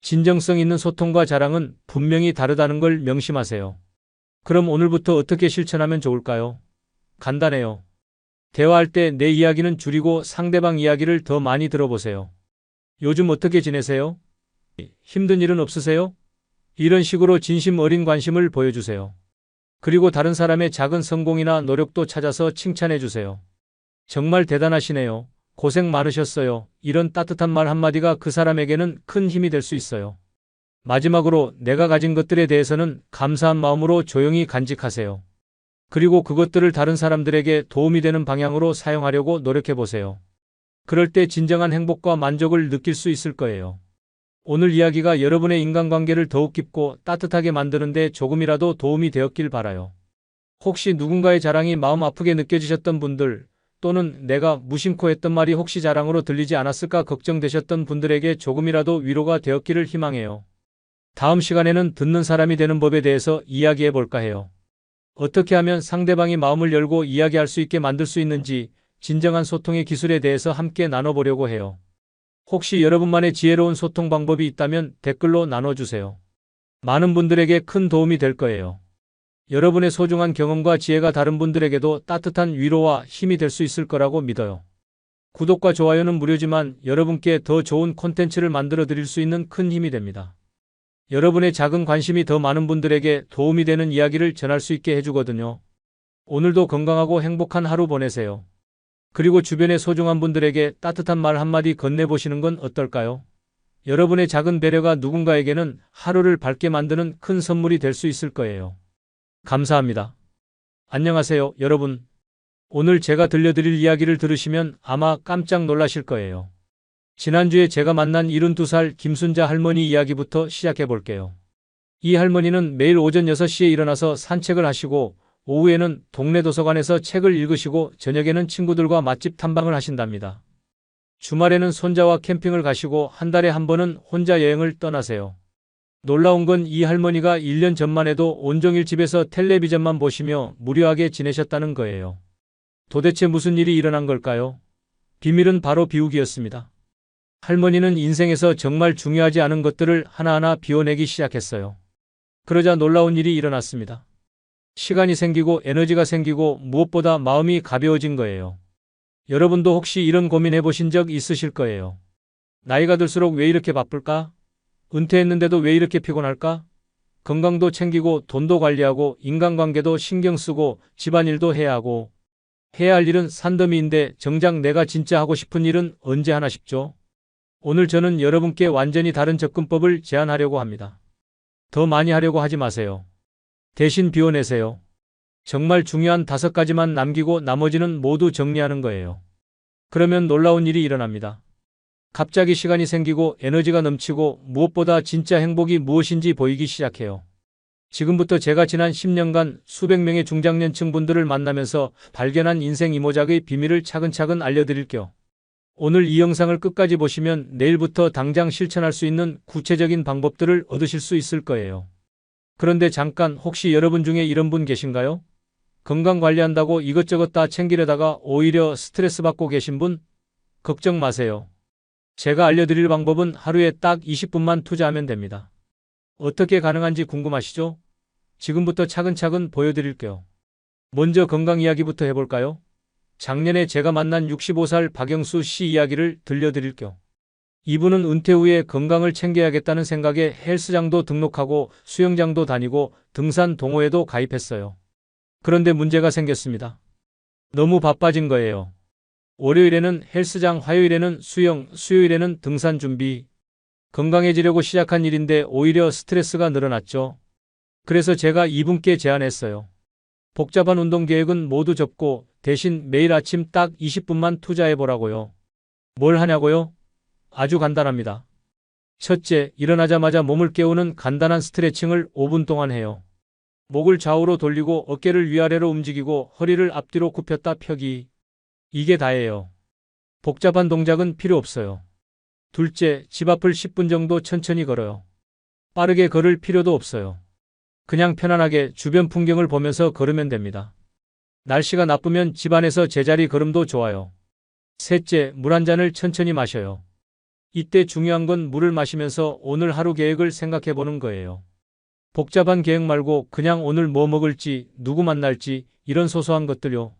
진정성 있는 소통과 자랑은 분명히 다르다는 걸 명심하세요. 그럼 오늘부터 어떻게 실천하면 좋을까요? 간단해요. 대화할 때 내 이야기는 줄이고 상대방 이야기를 더 많이 들어보세요. 요즘 어떻게 지내세요? 힘든 일은 없으세요? 이런 식으로 진심 어린 관심을 보여주세요. 그리고 다른 사람의 작은 성공이나 노력도 찾아서 칭찬해 주세요. 정말 대단하시네요. 고생 많으셨어요. 이런 따뜻한 말 한마디가 그 사람에게는 큰 힘이 될 수 있어요. 마지막으로 내가 가진 것들에 대해서는 감사한 마음으로 조용히 간직하세요. 그리고 그것들을 다른 사람들에게 도움이 되는 방향으로 사용하려고 노력해 보세요. 그럴 때 진정한 행복과 만족을 느낄 수 있을 거예요. 오늘 이야기가 여러분의 인간관계를 더욱 깊고 따뜻하게 만드는 데 조금이라도 도움이 되었길 바라요. 혹시 누군가의 자랑이 마음 아프게 느껴지셨던 분들, 또는 내가 무심코 했던 말이 혹시 자랑으로 들리지 않았을까 걱정되셨던 분들에게 조금이라도 위로가 되었기를 희망해요. 다음 시간에는 듣는 사람이 되는 법에 대해서 이야기해 볼까 해요. 어떻게 하면 상대방이 마음을 열고 이야기할 수 있게 만들 수 있는지 진정한 소통의 기술에 대해서 함께 나눠보려고 해요. 혹시 여러분만의 지혜로운 소통 방법이 있다면 댓글로 나눠주세요. 많은 분들에게 큰 도움이 될 거예요. 여러분의 소중한 경험과 지혜가 다른 분들에게도 따뜻한 위로와 힘이 될 수 있을 거라고 믿어요. 구독과 좋아요는 무료지만 여러분께 더 좋은 콘텐츠를 만들어 드릴 수 있는 큰 힘이 됩니다. 여러분의 작은 관심이 더 많은 분들에게 도움이 되는 이야기를 전할 수 있게 해주거든요. 오늘도 건강하고 행복한 하루 보내세요. 그리고 주변의 소중한 분들에게 따뜻한 말 한마디 건네보시는 건 어떨까요? 여러분의 작은 배려가 누군가에게는 하루를 밝게 만드는 큰 선물이 될 수 있을 거예요. 감사합니다. 안녕하세요, 여러분. 오늘 제가 들려드릴 이야기를 들으시면 아마 깜짝 놀라실 거예요. 지난주에 제가 만난 72살 김순자 할머니 이야기부터 시작해 볼게요. 이 할머니는 매일 오전 6시에 일어나서 산책을 하시고 오후에는 동네 도서관에서 책을 읽으시고 저녁에는 친구들과 맛집 탐방을 하신답니다. 주말에는 손자와 캠핑을 가시고 한 달에 한 번은 혼자 여행을 떠나세요. 놀라운 건 이 할머니가 1년 전만 해도 온종일 집에서 텔레비전만 보시며 무료하게 지내셨다는 거예요. 도대체 무슨 일이 일어난 걸까요? 비밀은 바로 비우기였습니다. 할머니는 인생에서 정말 중요하지 않은 것들을 하나하나 비워내기 시작했어요. 그러자 놀라운 일이 일어났습니다. 시간이 생기고 에너지가 생기고 무엇보다 마음이 가벼워진 거예요. 여러분도 혹시 이런 고민해 보신 적 있으실 거예요. 나이가 들수록 왜 이렇게 바쁠까? 은퇴했는데도 왜 이렇게 피곤할까? 건강도 챙기고 돈도 관리하고 인간관계도 신경 쓰고 집안일도 해야 하고 해야 할 일은 산더미인데 정작 내가 진짜 하고 싶은 일은 언제 하나 싶죠? 오늘 저는 여러분께 완전히 다른 접근법을 제안하려고 합니다. 더 많이 하려고 하지 마세요. 대신 비워내세요. 정말 중요한 5가지만 남기고 나머지는 모두 정리하는 거예요. 그러면 놀라운 일이 일어납니다. 갑자기 시간이 생기고 에너지가 넘치고 무엇보다 진짜 행복이 무엇인지 보이기 시작해요. 지금부터 제가 지난 10년간 수백 명의 중장년층 분들을 만나면서 발견한 인생 이모작의 비밀을 차근차근 알려드릴게요. 오늘 이 영상을 끝까지 보시면 내일부터 당장 실천할 수 있는 구체적인 방법들을 얻으실 수 있을 거예요. 그런데 잠깐, 혹시 여러분 중에 이런 분 계신가요? 건강 관리한다고 이것저것 다 챙기려다가 오히려 스트레스 받고 계신 분? 걱정 마세요. 제가 알려드릴 방법은 하루에 딱 20분만 투자하면 됩니다. 어떻게 가능한지 궁금하시죠? 지금부터 차근차근 보여드릴게요. 먼저 건강 이야기부터 해볼까요? 작년에 제가 만난 65살 박영수 씨 이야기를 들려드릴게요. 이분은 은퇴 후에 건강을 챙겨야겠다는 생각에 헬스장도 등록하고 수영장도 다니고 등산 동호회도 가입했어요. 그런데 문제가 생겼습니다. 너무 바빠진 거예요. 월요일에는 헬스장, 화요일에는 수영, 수요일에는 등산 준비. 건강해지려고 시작한 일인데 오히려 스트레스가 늘어났죠. 그래서 제가 이분께 제안했어요. 복잡한 운동 계획은 모두 접고 대신 매일 아침 딱 20분만 투자해보라고요. 뭘 하냐고요? 아주 간단합니다. 첫째, 일어나자마자 몸을 깨우는 간단한 스트레칭을 5분 동안 해요. 목을 좌우로 돌리고 어깨를 위아래로 움직이고 허리를 앞뒤로 굽혔다 펴기. 이게 다예요. 복잡한 동작은 필요 없어요. 둘째, 집 앞을 10분 정도 천천히 걸어요. 빠르게 걸을 필요도 없어요. 그냥 편안하게 주변 풍경을 보면서 걸으면 됩니다. 날씨가 나쁘면 집 안에서 제자리 걸음도 좋아요. 셋째, 물 한 잔을 천천히 마셔요. 이때 중요한 건 물을 마시면서 오늘 하루 계획을 생각해 보는 거예요. 복잡한 계획 말고 그냥 오늘 뭐 먹을지, 누구 만날지, 이런 소소한 것들요.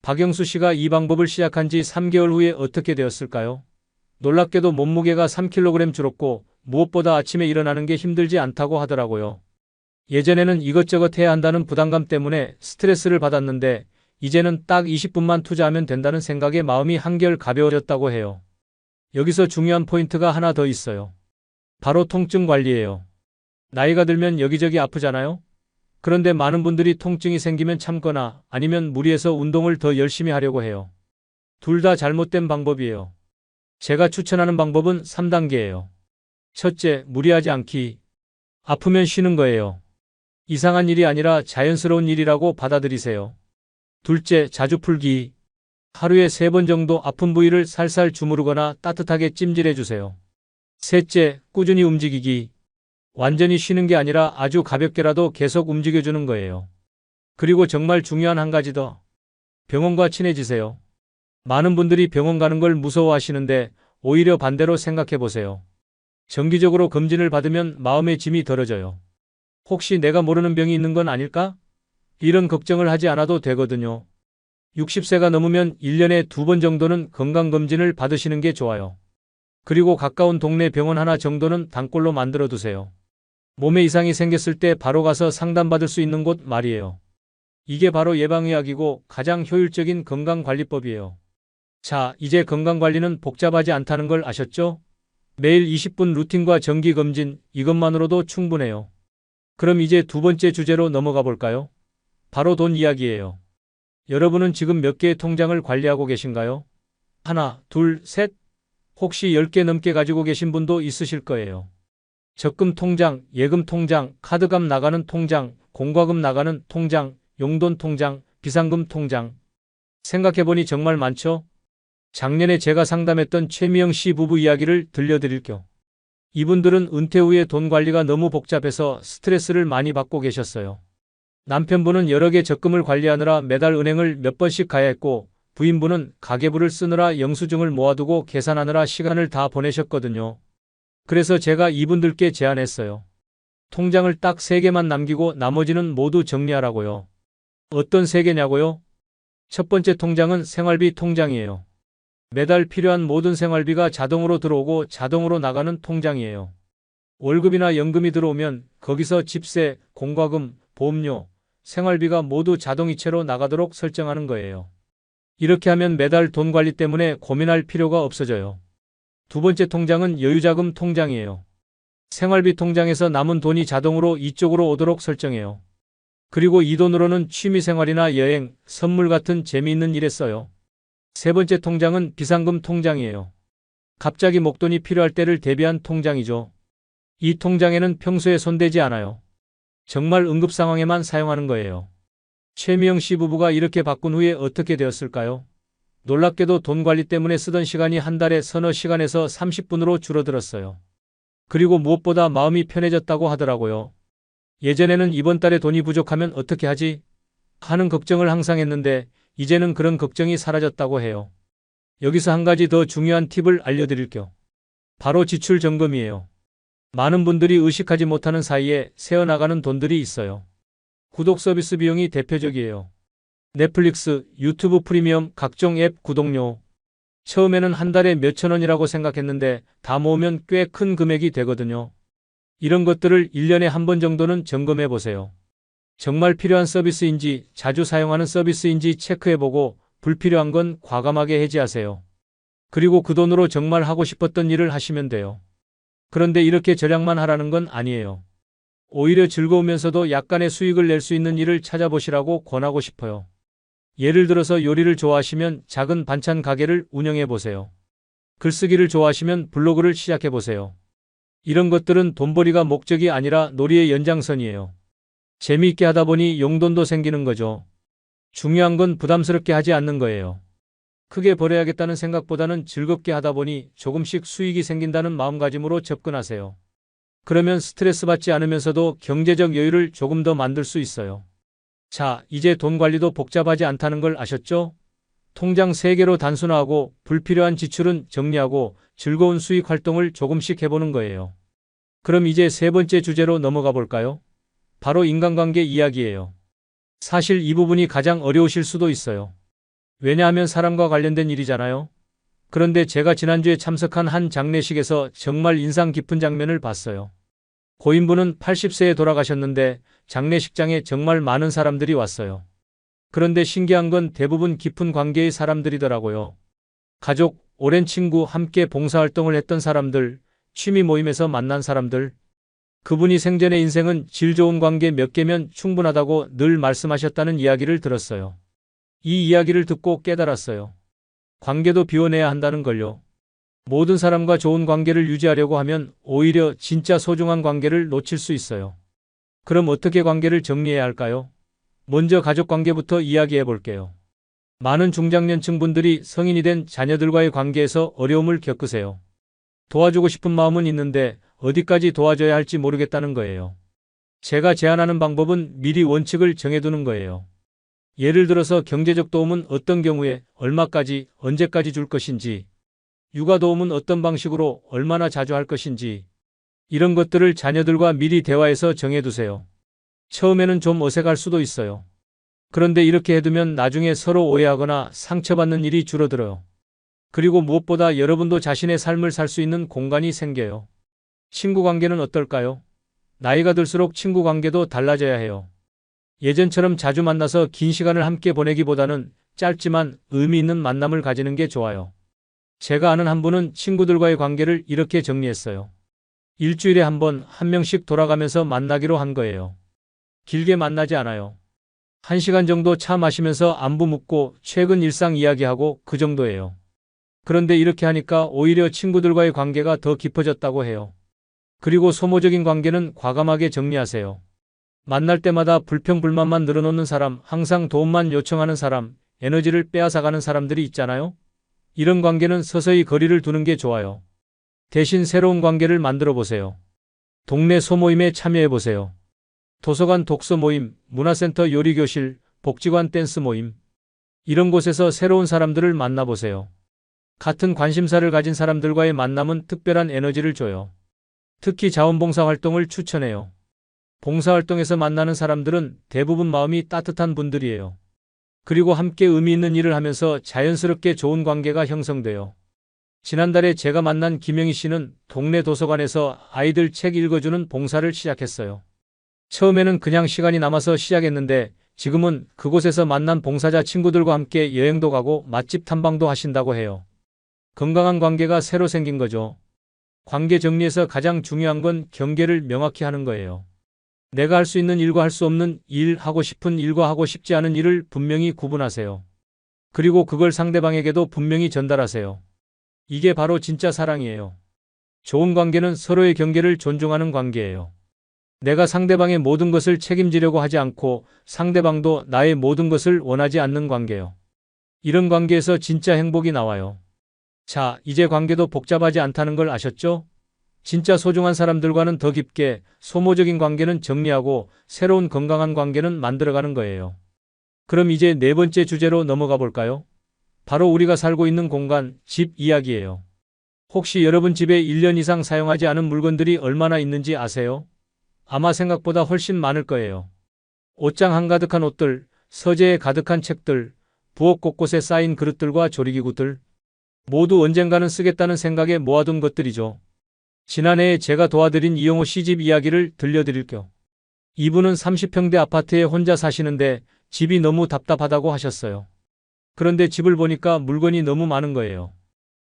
박영수 씨가 이 방법을 시작한 지 3개월 후에 어떻게 되었을까요? 놀랍게도 몸무게가 3kg 줄었고 무엇보다 아침에 일어나는 게 힘들지 않다고 하더라고요. 예전에는 이것저것 해야 한다는 부담감 때문에 스트레스를 받았는데 이제는 딱 20분만 투자하면 된다는 생각에 마음이 한결 가벼워졌다고 해요. 여기서 중요한 포인트가 하나 더 있어요. 바로 통증 관리예요. 나이가 들면 여기저기 아프잖아요? 그런데 많은 분들이 통증이 생기면 참거나 아니면 무리해서 운동을 더 열심히 하려고 해요. 둘 다 잘못된 방법이에요. 제가 추천하는 방법은 3단계예요. 첫째, 무리하지 않기. 아프면 쉬는 거예요. 이상한 일이 아니라 자연스러운 일이라고 받아들이세요. 둘째, 자주 풀기. 하루에 3번 정도 아픈 부위를 살살 주무르거나 따뜻하게 찜질해 주세요. 셋째, 꾸준히 움직이기. 완전히 쉬는 게 아니라 아주 가볍게라도 계속 움직여주는 거예요. 그리고 정말 중요한 한 가지 더. 병원과 친해지세요. 많은 분들이 병원 가는 걸 무서워하시는데 오히려 반대로 생각해 보세요. 정기적으로 검진을 받으면 마음의 짐이 덜어져요. 혹시 내가 모르는 병이 있는 건 아닐까? 이런 걱정을 하지 않아도 되거든요. 60세가 넘으면 1년에 2번 정도는 건강검진을 받으시는 게 좋아요. 그리고 가까운 동네 병원 하나 정도는 단골로 만들어 두세요. 몸에 이상이 생겼을 때 바로 가서 상담받을 수 있는 곳 말이에요. 이게 바로 예방의학이고 가장 효율적인 건강관리법이에요. 자, 이제 건강관리는 복잡하지 않다는 걸 아셨죠? 매일 20분 루틴과 정기검진, 이것만으로도 충분해요. 그럼 이제 두 번째 주제로 넘어가 볼까요? 바로 돈 이야기예요. 여러분은 지금 몇 개의 통장을 관리하고 계신가요? 하나, 둘, 셋? 혹시 10개 넘게 가지고 계신 분도 있으실 거예요. 적금 통장, 예금 통장, 카드값 나가는 통장, 공과금 나가는 통장, 용돈 통장, 비상금 통장. 생각해보니 정말 많죠? 작년에 제가 상담했던 최미영 씨 부부 이야기를 들려드릴게요. 이분들은 은퇴 후에 돈 관리가 너무 복잡해서 스트레스를 많이 받고 계셨어요. 남편분은 여러 개 적금을 관리하느라 매달 은행을 몇 번씩 가야 했고, 부인분은 가계부를 쓰느라 영수증을 모아두고 계산하느라 시간을 다 보내셨거든요. 그래서 제가 이분들께 제안했어요. 통장을 딱 3개만 남기고 나머지는 모두 정리하라고요. 어떤 3개냐고요? 첫 번째 통장은 생활비 통장이에요. 매달 필요한 모든 생활비가 자동으로 들어오고 자동으로 나가는 통장이에요. 월급이나 연금이 들어오면 거기서 집세, 공과금, 보험료, 생활비가 모두 자동이체로 나가도록 설정하는 거예요. 이렇게 하면 매달 돈 관리 때문에 고민할 필요가 없어져요. 두 번째 통장은 여유자금 통장이에요. 생활비 통장에서 남은 돈이 자동으로 이쪽으로 오도록 설정해요. 그리고 이 돈으로는 취미생활이나 여행, 선물 같은 재미있는 일에 써요. 세 번째 통장은 비상금 통장이에요. 갑자기 목돈이 필요할 때를 대비한 통장이죠. 이 통장에는 평소에 손대지 않아요. 정말 응급 상황에만 사용하는 거예요. 최미영 씨 부부가 이렇게 바꾼 후에 어떻게 되었을까요? 놀랍게도 돈 관리 때문에 쓰던 시간이 한 달에 서너 시간에서 30분으로 줄어들었어요. 그리고 무엇보다 마음이 편해졌다고 하더라고요. 예전에는 이번 달에 돈이 부족하면 어떻게 하지? 하는 걱정을 항상 했는데 이제는 그런 걱정이 사라졌다고 해요. 여기서 한 가지 더 중요한 팁을 알려드릴게요. 바로 지출 점검이에요. 많은 분들이 의식하지 못하는 사이에 새어나가는 돈들이 있어요. 구독 서비스 비용이 대표적이에요. 넷플릭스, 유튜브 프리미엄, 각종 앱 구독료. 처음에는 한 달에 몇천 원이라고 생각했는데 다 모으면 꽤 큰 금액이 되거든요. 이런 것들을 1년에 한 번 정도는 점검해 보세요. 정말 필요한 서비스인지 자주 사용하는 서비스인지 체크해보고 불필요한 건 과감하게 해지하세요. 그리고 그 돈으로 정말 하고 싶었던 일을 하시면 돼요. 그런데 이렇게 절약만 하라는 건 아니에요. 오히려 즐거우면서도 약간의 수익을 낼 수 있는 일을 찾아보시라고 권하고 싶어요. 예를 들어서 요리를 좋아하시면 작은 반찬 가게를 운영해 보세요. 글쓰기를 좋아하시면 블로그를 시작해 보세요. 이런 것들은 돈벌이가 목적이 아니라 놀이의 연장선이에요. 재미있게 하다 보니 용돈도 생기는 거죠. 중요한 건 부담스럽게 하지 않는 거예요. 크게 벌어야겠다는 생각보다는 즐겁게 하다 보니 조금씩 수익이 생긴다는 마음가짐으로 접근하세요. 그러면 스트레스 받지 않으면서도 경제적 여유를 조금 더 만들 수 있어요. 자, 이제 돈 관리도 복잡하지 않다는 걸 아셨죠? 통장 3개로 단순화하고 불필요한 지출은 정리하고 즐거운 수익 활동을 조금씩 해보는 거예요. 그럼 이제 세 번째 주제로 넘어가 볼까요? 바로 인간관계 이야기예요. 사실 이 부분이 가장 어려우실 수도 있어요. 왜냐하면 사람과 관련된 일이잖아요. 그런데 제가 지난주에 참석한 한 장례식에서 정말 인상 깊은 장면을 봤어요. 고인분은 80세에 돌아가셨는데 장례식장에 정말 많은 사람들이 왔어요. 그런데 신기한 건 대부분 깊은 관계의 사람들이더라고요. 가족, 오랜 친구, 함께 봉사활동을 했던 사람들, 취미 모임에서 만난 사람들. 그분이 생전의 인생은 질 좋은 관계 몇 개면 충분하다고 늘 말씀하셨다는 이야기를 들었어요. 이 이야기를 듣고 깨달았어요. 관계도 비워내야 한다는 걸요. 모든 사람과 좋은 관계를 유지하려고 하면 오히려 진짜 소중한 관계를 놓칠 수 있어요. 그럼 어떻게 관계를 정리해야 할까요? 먼저 가족 관계부터 이야기해 볼게요. 많은 중장년층 분들이 성인이 된 자녀들과의 관계에서 어려움을 겪으세요. 도와주고 싶은 마음은 있는데 어디까지 도와줘야 할지 모르겠다는 거예요. 제가 제안하는 방법은 미리 원칙을 정해두는 거예요. 예를 들어서 경제적 도움은 어떤 경우에 얼마까지, 언제까지 줄 것인지, 육아 도움은 어떤 방식으로 얼마나 자주 할 것인지, 이런 것들을 자녀들과 미리 대화해서 정해두세요. 처음에는 좀 어색할 수도 있어요. 그런데 이렇게 해두면 나중에 서로 오해하거나 상처받는 일이 줄어들어요. 그리고 무엇보다 여러분도 자신의 삶을 살 수 있는 공간이 생겨요. 친구 관계는 어떨까요? 나이가 들수록 친구 관계도 달라져야 해요. 예전처럼 자주 만나서 긴 시간을 함께 보내기보다는 짧지만 의미 있는 만남을 가지는 게 좋아요. 제가 아는 한 분은 친구들과의 관계를 이렇게 정리했어요. 일주일에 한 번, 한 명씩 돌아가면서 만나기로 한 거예요. 길게 만나지 않아요. 1시간 정도 차 마시면서 안부 묻고 최근 일상 이야기하고 그 정도예요. 그런데 이렇게 하니까 오히려 친구들과의 관계가 더 깊어졌다고 해요. 그리고 소모적인 관계는 과감하게 정리하세요. 만날 때마다 불평불만만 늘어놓는 사람, 항상 도움만 요청하는 사람, 에너지를 빼앗아가는 사람들이 있잖아요. 이런 관계는 서서히 거리를 두는 게 좋아요. 대신 새로운 관계를 만들어 보세요. 동네 소모임에 참여해 보세요. 도서관 독서 모임, 문화센터 요리교실, 복지관 댄스 모임. 이런 곳에서 새로운 사람들을 만나보세요. 같은 관심사를 가진 사람들과의 만남은 특별한 에너지를 줘요. 특히 자원봉사 활동을 추천해요. 봉사활동에서 만나는 사람들은 대부분 마음이 따뜻한 분들이에요. 그리고 함께 의미 있는 일을 하면서 자연스럽게 좋은 관계가 형성돼요. 지난달에 제가 만난 김영희 씨는 동네 도서관에서 아이들 책 읽어주는 봉사를 시작했어요. 처음에는 그냥 시간이 남아서 시작했는데 지금은 그곳에서 만난 봉사자 친구들과 함께 여행도 가고 맛집 탐방도 하신다고 해요. 건강한 관계가 새로 생긴 거죠. 관계 정리에서 가장 중요한 건 경계를 명확히 하는 거예요. 내가 할 수 있는 일과 할 수 없는 일, 하고 싶은 일과 하고 싶지 않은 일을 분명히 구분하세요. 그리고 그걸 상대방에게도 분명히 전달하세요. 이게 바로 진짜 사랑이에요. 좋은 관계는 서로의 경계를 존중하는 관계예요. 내가 상대방의 모든 것을 책임지려고 하지 않고 상대방도 나의 모든 것을 원하지 않는 관계요. 이런 관계에서 진짜 행복이 나와요. 자, 이제 관계도 복잡하지 않다는 걸 아셨죠? 진짜 소중한 사람들과는 더 깊게, 소모적인 관계는 정리하고 새로운 건강한 관계는 만들어가는 거예요. 그럼 이제 네 번째 주제로 넘어가 볼까요? 바로 우리가 살고 있는 공간, 집 이야기예요. 혹시 여러분 집에 1년 이상 사용하지 않은 물건들이 얼마나 있는지 아세요? 아마 생각보다 훨씬 많을 거예요. 옷장 한가득한 옷들, 서재에 가득한 책들, 부엌 곳곳에 쌓인 그릇들과 조리기구들. 모두 언젠가는 쓰겠다는 생각에 모아둔 것들이죠. 지난해에 제가 도와드린 이영호 씨 집 이야기를 들려드릴게요. 이분은 30평대 아파트에 혼자 사시는데 집이 너무 답답하다고 하셨어요. 그런데 집을 보니까 물건이 너무 많은 거예요.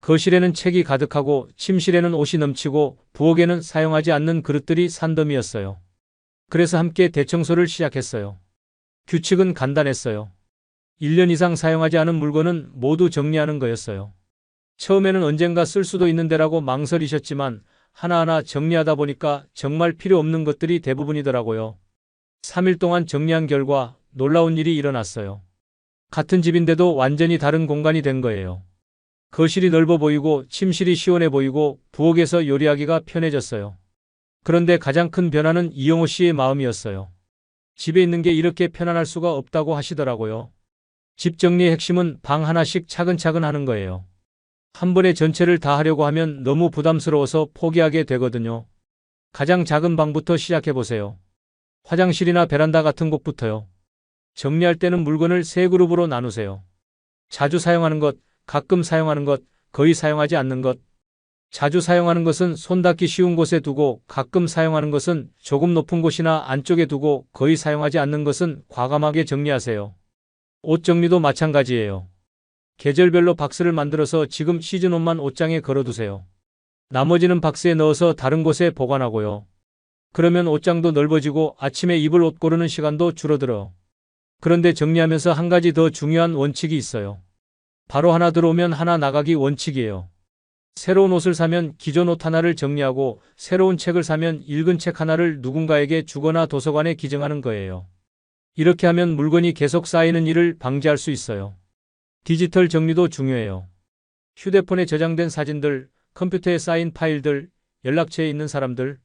거실에는 책이 가득하고 침실에는 옷이 넘치고 부엌에는 사용하지 않는 그릇들이 산더미였어요. 그래서 함께 대청소를 시작했어요. 규칙은 간단했어요. 1년 이상 사용하지 않은 물건은 모두 정리하는 거였어요. 처음에는 언젠가 쓸 수도 있는데라고 망설이셨지만 하나하나 정리하다 보니까 정말 필요 없는 것들이 대부분이더라고요. 3일 동안 정리한 결과 놀라운 일이 일어났어요. 같은 집인데도 완전히 다른 공간이 된 거예요. 거실이 넓어 보이고 침실이 시원해 보이고 부엌에서 요리하기가 편해졌어요. 그런데 가장 큰 변화는 이영호 씨의 마음이었어요. 집에 있는 게 이렇게 편안할 수가 없다고 하시더라고요. 집 정리의 핵심은 방 하나씩 차근차근 하는 거예요. 한 번에 전체를 다 하려고 하면 너무 부담스러워서 포기하게 되거든요. 가장 작은 방부터 시작해보세요. 화장실이나 베란다 같은 곳부터요. 정리할 때는 물건을 세 그룹으로 나누세요. 자주 사용하는 것, 가끔 사용하는 것, 거의 사용하지 않는 것. 자주 사용하는 것은 손 닿기 쉬운 곳에 두고 가끔 사용하는 것은 조금 높은 곳이나 안쪽에 두고 거의 사용하지 않는 것은 과감하게 정리하세요. 옷 정리도 마찬가지예요. 계절별로 박스를 만들어서 지금 시즌 옷만 옷장에 걸어두세요. 나머지는 박스에 넣어서 다른 곳에 보관하고요. 그러면 옷장도 넓어지고 아침에 입을 옷 고르는 시간도 줄어들어. 그런데 정리하면서 한 가지 더 중요한 원칙이 있어요. 바로 하나 들어오면 하나 나가기 원칙이에요. 새로운 옷을 사면 기존 옷 하나를 정리하고 새로운 책을 사면 읽은 책 하나를 누군가에게 주거나 도서관에 기증하는 거예요. 이렇게 하면 물건이 계속 쌓이는 일을 방지할 수 있어요. 디지털 정리도 중요해요. 휴대폰에 저장된 사진들, 컴퓨터에 쌓인 파일들, 연락처에 있는 사람들.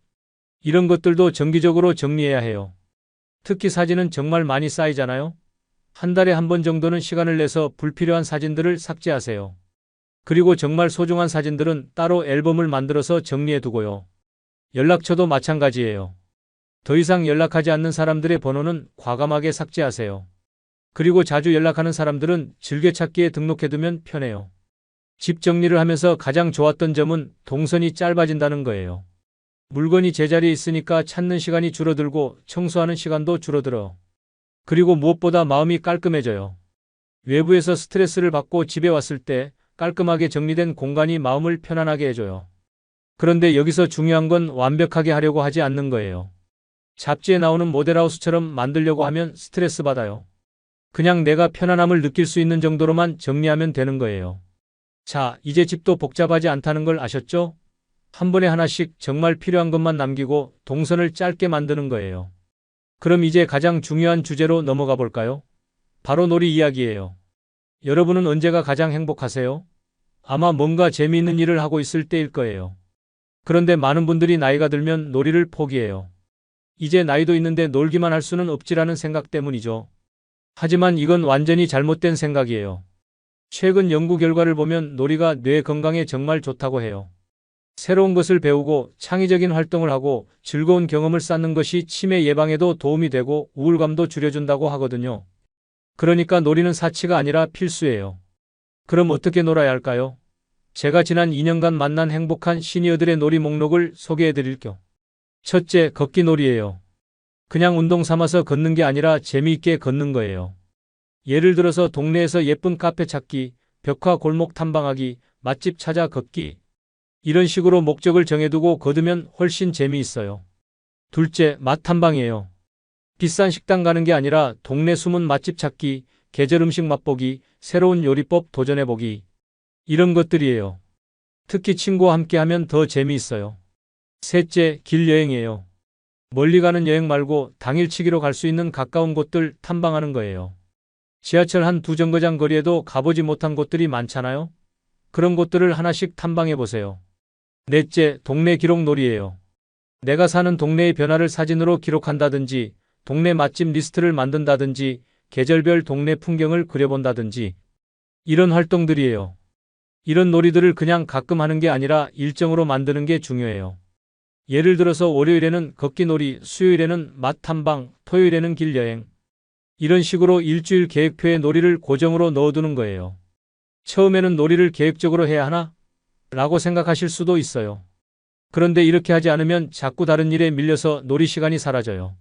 이런 것들도 정기적으로 정리해야 해요. 특히 사진은 정말 많이 쌓이잖아요. 한 달에 한 번 정도는 시간을 내서 불필요한 사진들을 삭제하세요. 그리고 정말 소중한 사진들은 따로 앨범을 만들어서 정리해 두고요. 연락처도 마찬가지예요. 더 이상 연락하지 않는 사람들의 번호는 과감하게 삭제하세요. 그리고 자주 연락하는 사람들은 즐겨찾기에 등록해두면 편해요. 집 정리를 하면서 가장 좋았던 점은 동선이 짧아진다는 거예요. 물건이 제자리에 있으니까 찾는 시간이 줄어들고 청소하는 시간도 줄어들어. 그리고 무엇보다 마음이 깔끔해져요. 외부에서 스트레스를 받고 집에 왔을 때 깔끔하게 정리된 공간이 마음을 편안하게 해줘요. 그런데 여기서 중요한 건 완벽하게 하려고 하지 않는 거예요. 잡지에 나오는 모델하우스처럼 만들려고 하면 스트레스 받아요. 그냥 내가 편안함을 느낄 수 있는 정도로만 정리하면 되는 거예요. 자, 이제 집도 복잡하지 않다는 걸 아셨죠? 한 번에 하나씩 정말 필요한 것만 남기고 동선을 짧게 만드는 거예요. 그럼 이제 가장 중요한 주제로 넘어가 볼까요? 바로 놀이 이야기예요. 여러분은 언제가 가장 행복하세요? 아마 뭔가 재미있는 일을 하고 있을 때일 거예요. 그런데 많은 분들이 나이가 들면 놀이를 포기해요. 이제 나이도 있는데 놀기만 할 수는 없지라는 생각 때문이죠. 하지만 이건 완전히 잘못된 생각이에요. 최근 연구 결과를 보면 놀이가 뇌 건강에 정말 좋다고 해요. 새로운 것을 배우고 창의적인 활동을 하고 즐거운 경험을 쌓는 것이 치매 예방에도 도움이 되고 우울감도 줄여준다고 하거든요. 그러니까 놀이는 사치가 아니라 필수예요. 그럼 어떻게 놀아야 할까요? 제가 지난 2년간 만난 행복한 시니어들의 놀이 목록을 소개해 드릴게요. 첫째, 걷기 놀이예요. 그냥 운동 삼아서 걷는 게 아니라 재미있게 걷는 거예요. 예를 들어서 동네에서 예쁜 카페 찾기, 벽화 골목 탐방하기, 맛집 찾아 걷기. 이런 식으로 목적을 정해두고 걸으면 훨씬 재미있어요. 둘째, 맛 탐방이에요. 비싼 식당 가는 게 아니라 동네 숨은 맛집 찾기, 계절 음식 맛보기, 새로운 요리법 도전해보기. 이런 것들이에요. 특히 친구와 함께 하면 더 재미있어요. 셋째, 길 여행이에요. 멀리 가는 여행 말고 당일치기로 갈 수 있는 가까운 곳들 탐방하는 거예요. 지하철 한 두 정거장 거리에도 가보지 못한 곳들이 많잖아요. 그런 곳들을 하나씩 탐방해 보세요. 넷째, 동네 기록 놀이예요. 내가 사는 동네의 변화를 사진으로 기록한다든지, 동네 맛집 리스트를 만든다든지, 계절별 동네 풍경을 그려본다든지. 이런 활동들이에요. 이런 놀이들을 그냥 가끔 하는 게 아니라 일정으로 만드는 게 중요해요. 예를 들어서 월요일에는 걷기 놀이, 수요일에는 맛 탐방, 토요일에는 길 여행. 이런 식으로 일주일 계획표에 놀이를 고정으로 넣어두는 거예요. 처음에는 놀이를 계획적으로 해야 하나? 라고 생각하실 수도 있어요. 그런데 이렇게 하지 않으면 자꾸 다른 일에 밀려서 놀이 시간이 사라져요.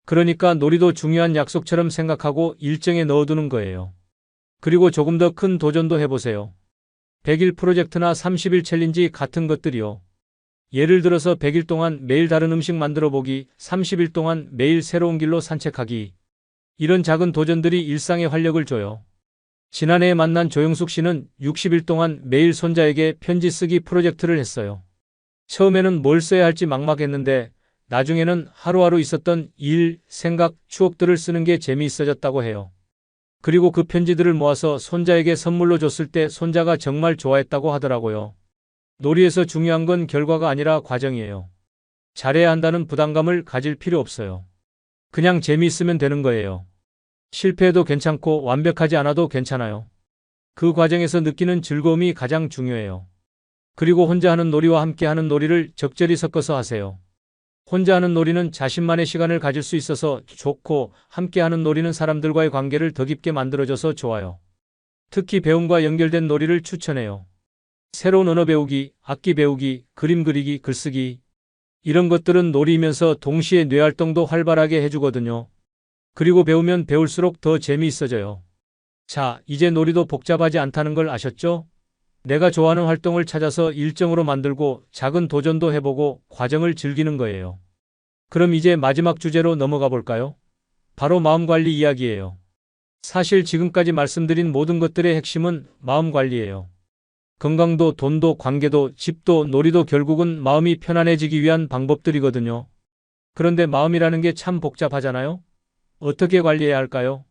그러니까 놀이도 중요한 약속처럼 생각하고 일정에 넣어두는 거예요. 그리고 조금 더 큰 도전도 해보세요. 100일 프로젝트나 30일 챌린지 같은 것들이요. 예를 들어서 100일 동안 매일 다른 음식 만들어 보기, 30일 동안 매일 새로운 길로 산책하기. 이런 작은 도전들이 일상에 활력을 줘요. 지난해에 만난 조영숙 씨는 60일 동안 매일 손자에게 편지 쓰기 프로젝트를 했어요. 처음에는 뭘 써야 할지 막막했는데 나중에는 하루하루 있었던 일, 생각, 추억들을 쓰는 게 재미있어졌다고 해요. 그리고 그 편지들을 모아서 손자에게 선물로 줬을 때 손자가 정말 좋아했다고 하더라고요. 놀이에서 중요한 건 결과가 아니라 과정이에요. 잘해야 한다는 부담감을 가질 필요 없어요. 그냥 재미있으면 되는 거예요. 실패해도 괜찮고 완벽하지 않아도 괜찮아요. 그 과정에서 느끼는 즐거움이 가장 중요해요. 그리고 혼자 하는 놀이와 함께 하는 놀이를 적절히 섞어서 하세요. 혼자 하는 놀이는 자신만의 시간을 가질 수 있어서 좋고 함께 하는 놀이는 사람들과의 관계를 더 깊게 만들어줘서 좋아요. 특히 배움과 연결된 놀이를 추천해요. 새로운 언어 배우기, 악기 배우기, 그림 그리기, 글쓰기. 이런 것들은 놀이면서 동시에 뇌활동도 활발하게 해주거든요. 그리고 배우면 배울수록 더 재미있어져요. 자, 이제 놀이도 복잡하지 않다는 걸 아셨죠? 내가 좋아하는 활동을 찾아서 일정으로 만들고 작은 도전도 해보고 과정을 즐기는 거예요. 그럼 이제 마지막 주제로 넘어가 볼까요? 바로 마음관리 이야기예요. 사실 지금까지 말씀드린 모든 것들의 핵심은 마음관리예요. 건강도 돈도 관계도 집도 놀이도 결국은 마음이 편안해지기 위한 방법들이거든요. 그런데 마음이라는 게 참 복잡하잖아요? 어떻게 관리해야 할까요?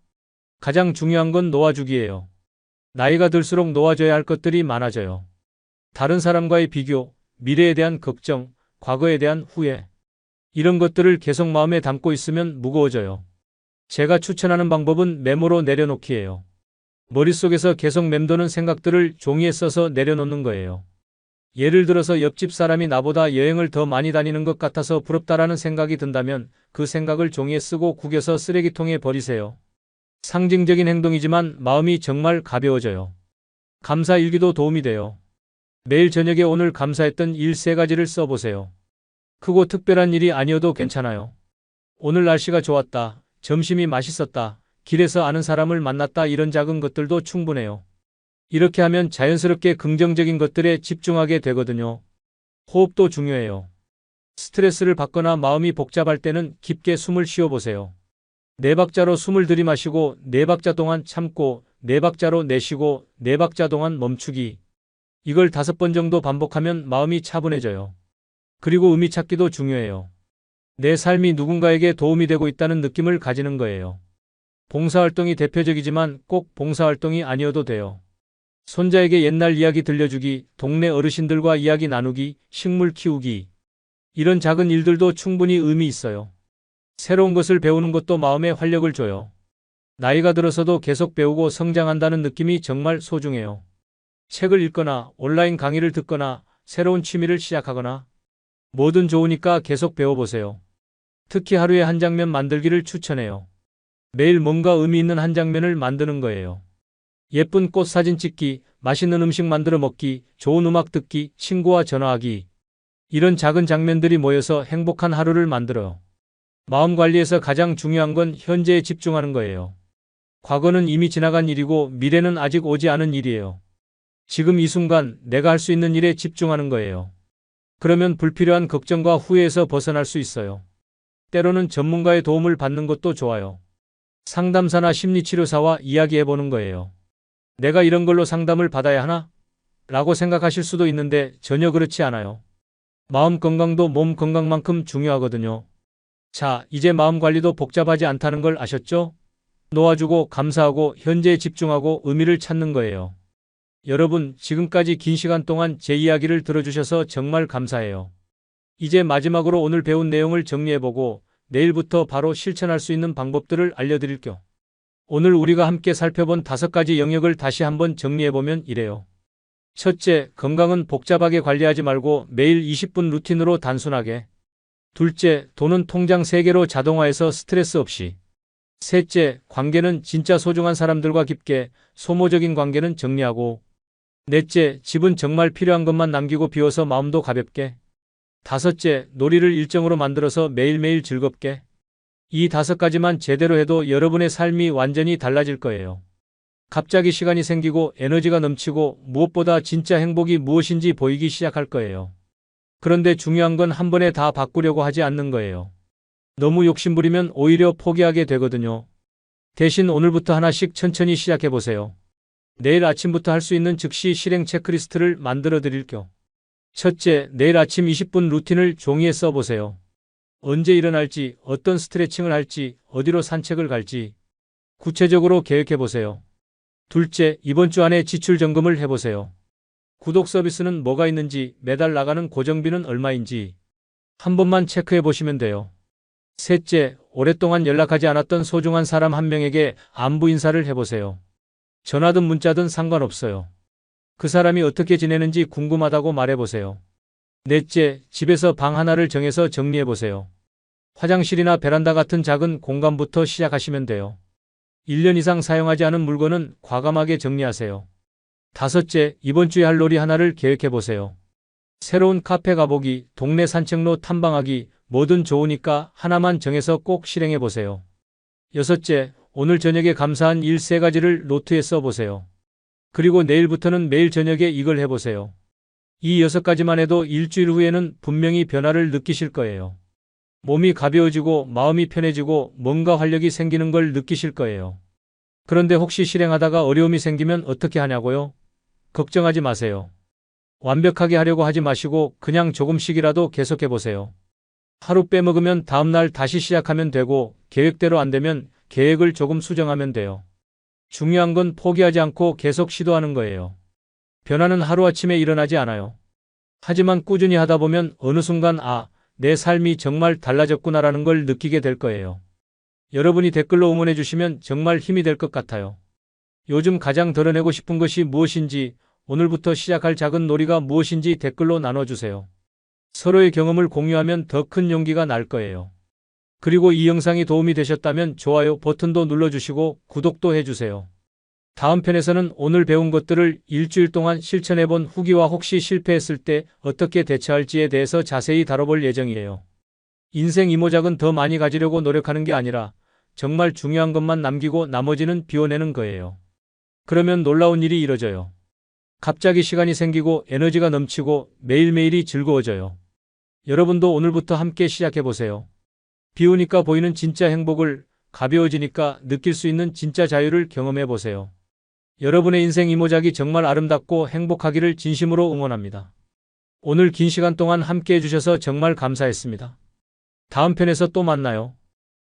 가장 중요한 건 놓아주기예요. 나이가 들수록 놓아줘야 할 것들이 많아져요. 다른 사람과의 비교, 미래에 대한 걱정, 과거에 대한 후회. 이런 것들을 계속 마음에 담고 있으면 무거워져요. 제가 추천하는 방법은 메모로 내려놓기예요. 머릿속에서 계속 맴도는 생각들을 종이에 써서 내려놓는 거예요. 예를 들어서 옆집 사람이 나보다 여행을 더 많이 다니는 것 같아서 부럽다라는 생각이 든다면 그 생각을 종이에 쓰고 구겨서 쓰레기통에 버리세요. 상징적인 행동이지만 마음이 정말 가벼워져요. 감사 일기도 도움이 돼요. 매일 저녁에 오늘 감사했던 일 3가지를 써보세요. 크고 특별한 일이 아니어도 괜찮아요. 오늘 날씨가 좋았다. 점심이 맛있었다. 길에서 아는 사람을 만났다. 이런 작은 것들도 충분해요. 이렇게 하면 자연스럽게 긍정적인 것들에 집중하게 되거든요. 호흡도 중요해요. 스트레스를 받거나 마음이 복잡할 때는 깊게 숨을 쉬어보세요. 4박자로 숨을 들이마시고 4박자 동안 참고 4박자로 내쉬고 4박자 동안 멈추기. 이걸 5번 정도 반복하면 마음이 차분해져요. 그리고 의미 찾기도 중요해요. 내 삶이 누군가에게 도움이 되고 있다는 느낌을 가지는 거예요. 봉사활동이 대표적이지만 꼭 봉사활동이 아니어도 돼요. 손자에게 옛날 이야기 들려주기, 동네 어르신들과 이야기 나누기, 식물 키우기. 이런 작은 일들도 충분히 의미 있어요. 새로운 것을 배우는 것도 마음에 활력을 줘요. 나이가 들어서도 계속 배우고 성장한다는 느낌이 정말 소중해요. 책을 읽거나 온라인 강의를 듣거나 새로운 취미를 시작하거나 뭐든 좋으니까 계속 배워보세요. 특히 하루에 한 장면 만들기를 추천해요. 매일 뭔가 의미 있는 한 장면을 만드는 거예요. 예쁜 꽃 사진 찍기, 맛있는 음식 만들어 먹기, 좋은 음악 듣기, 친구와 전화하기. 이런 작은 장면들이 모여서 행복한 하루를 만들어요. 마음 관리에서 가장 중요한 건 현재에 집중하는 거예요. 과거는 이미 지나간 일이고 미래는 아직 오지 않은 일이에요. 지금 이 순간 내가 할 수 있는 일에 집중하는 거예요. 그러면 불필요한 걱정과 후회에서 벗어날 수 있어요. 때로는 전문가의 도움을 받는 것도 좋아요. 상담사나 심리치료사와 이야기해보는 거예요. 내가 이런 걸로 상담을 받아야 하나? 라고 생각하실 수도 있는데 전혀 그렇지 않아요. 마음 건강도 몸 건강만큼 중요하거든요. 자, 이제 마음 관리도 복잡하지 않다는 걸 아셨죠? 놓아주고 감사하고 현재에 집중하고 의미를 찾는 거예요. 여러분, 지금까지 긴 시간 동안 제 이야기를 들어주셔서 정말 감사해요. 이제 마지막으로 오늘 배운 내용을 정리해보고 내일부터 바로 실천할 수 있는 방법들을 알려드릴게요. 오늘 우리가 함께 살펴본 5가지 영역을 다시 한번 정리해보면 이래요. 첫째, 건강은 복잡하게 관리하지 말고 매일 20분 루틴으로 단순하게. 둘째, 돈은 통장 3개로 자동화해서 스트레스 없이. 셋째, 관계는 진짜 소중한 사람들과 깊게, 소모적인 관계는 정리하고. 넷째, 집은 정말 필요한 것만 남기고 비워서 마음도 가볍게. 다섯째, 놀이를 일정으로 만들어서 매일매일 즐겁게. 이 5가지만 제대로 해도 여러분의 삶이 완전히 달라질 거예요. 갑자기 시간이 생기고 에너지가 넘치고 무엇보다 진짜 행복이 무엇인지 보이기 시작할 거예요. 그런데 중요한 건 한 번에 다 바꾸려고 하지 않는 거예요. 너무 욕심부리면 오히려 포기하게 되거든요. 대신 오늘부터 하나씩 천천히 시작해보세요. 내일 아침부터 할 수 있는 즉시 실행 체크리스트를 만들어 드릴게요. 첫째, 내일 아침 20분 루틴을 종이에 써보세요. 언제 일어날지, 어떤 스트레칭을 할지, 어디로 산책을 갈지 구체적으로 계획해보세요. 둘째, 이번 주 안에 지출 점검을 해보세요. 구독 서비스는 뭐가 있는지, 매달 나가는 고정비는 얼마인지 한 번만 체크해 보시면 돼요. 셋째, 오랫동안 연락하지 않았던 소중한 사람 한 명에게 안부 인사를 해보세요. 전화든 문자든 상관없어요. 그 사람이 어떻게 지내는지 궁금하다고 말해보세요. 넷째, 집에서 방 하나를 정해서 정리해보세요. 화장실이나 베란다 같은 작은 공간부터 시작하시면 돼요. 1년 이상 사용하지 않은 물건은 과감하게 정리하세요. 다섯째, 이번 주에 할 놀이 하나를 계획해보세요. 새로운 카페 가보기, 동네 산책로 탐방하기, 뭐든 좋으니까 하나만 정해서 꼭 실행해보세요. 여섯째, 오늘 저녁에 감사한 일 3가지를 노트에 써보세요. 그리고 내일부터는 매일 저녁에 이걸 해보세요. 이 6가지만 해도 일주일 후에는 분명히 변화를 느끼실 거예요. 몸이 가벼워지고 마음이 편해지고 뭔가 활력이 생기는 걸 느끼실 거예요. 그런데 혹시 실행하다가 어려움이 생기면 어떻게 하냐고요? 걱정하지 마세요. 완벽하게 하려고 하지 마시고 그냥 조금씩이라도 계속해보세요. 하루 빼먹으면 다음날 다시 시작하면 되고 계획대로 안 되면 계획을 조금 수정하면 돼요. 중요한 건 포기하지 않고 계속 시도하는 거예요. 변화는 하루아침에 일어나지 않아요. 하지만 꾸준히 하다 보면 어느 순간 내 삶이 정말 달라졌구나라는 걸 느끼게 될 거예요. 여러분이 댓글로 응원해 주시면 정말 힘이 될 것 같아요. 요즘 가장 드러내고 싶은 것이 무엇인지, 오늘부터 시작할 작은 놀이가 무엇인지 댓글로 나눠주세요. 서로의 경험을 공유하면 더 큰 용기가 날 거예요. 그리고 이 영상이 도움이 되셨다면 좋아요 버튼도 눌러주시고 구독도 해주세요. 다음 편에서는 오늘 배운 것들을 일주일 동안 실천해본 후기와 혹시 실패했을 때 어떻게 대처할지에 대해서 자세히 다뤄볼 예정이에요. 인생 이모작은 더 많이 가지려고 노력하는 게 아니라 정말 중요한 것만 남기고 나머지는 비워내는 거예요. 그러면 놀라운 일이 이뤄져요. 갑자기 시간이 생기고 에너지가 넘치고 매일매일이 즐거워져요. 여러분도 오늘부터 함께 시작해보세요. 비우니까 보이는 진짜 행복을, 가벼워지니까 느낄 수 있는 진짜 자유를 경험해보세요. 여러분의 인생 이모작이 정말 아름답고 행복하기를 진심으로 응원합니다. 오늘 긴 시간 동안 함께 해주셔서 정말 감사했습니다. 다음 편에서 또 만나요.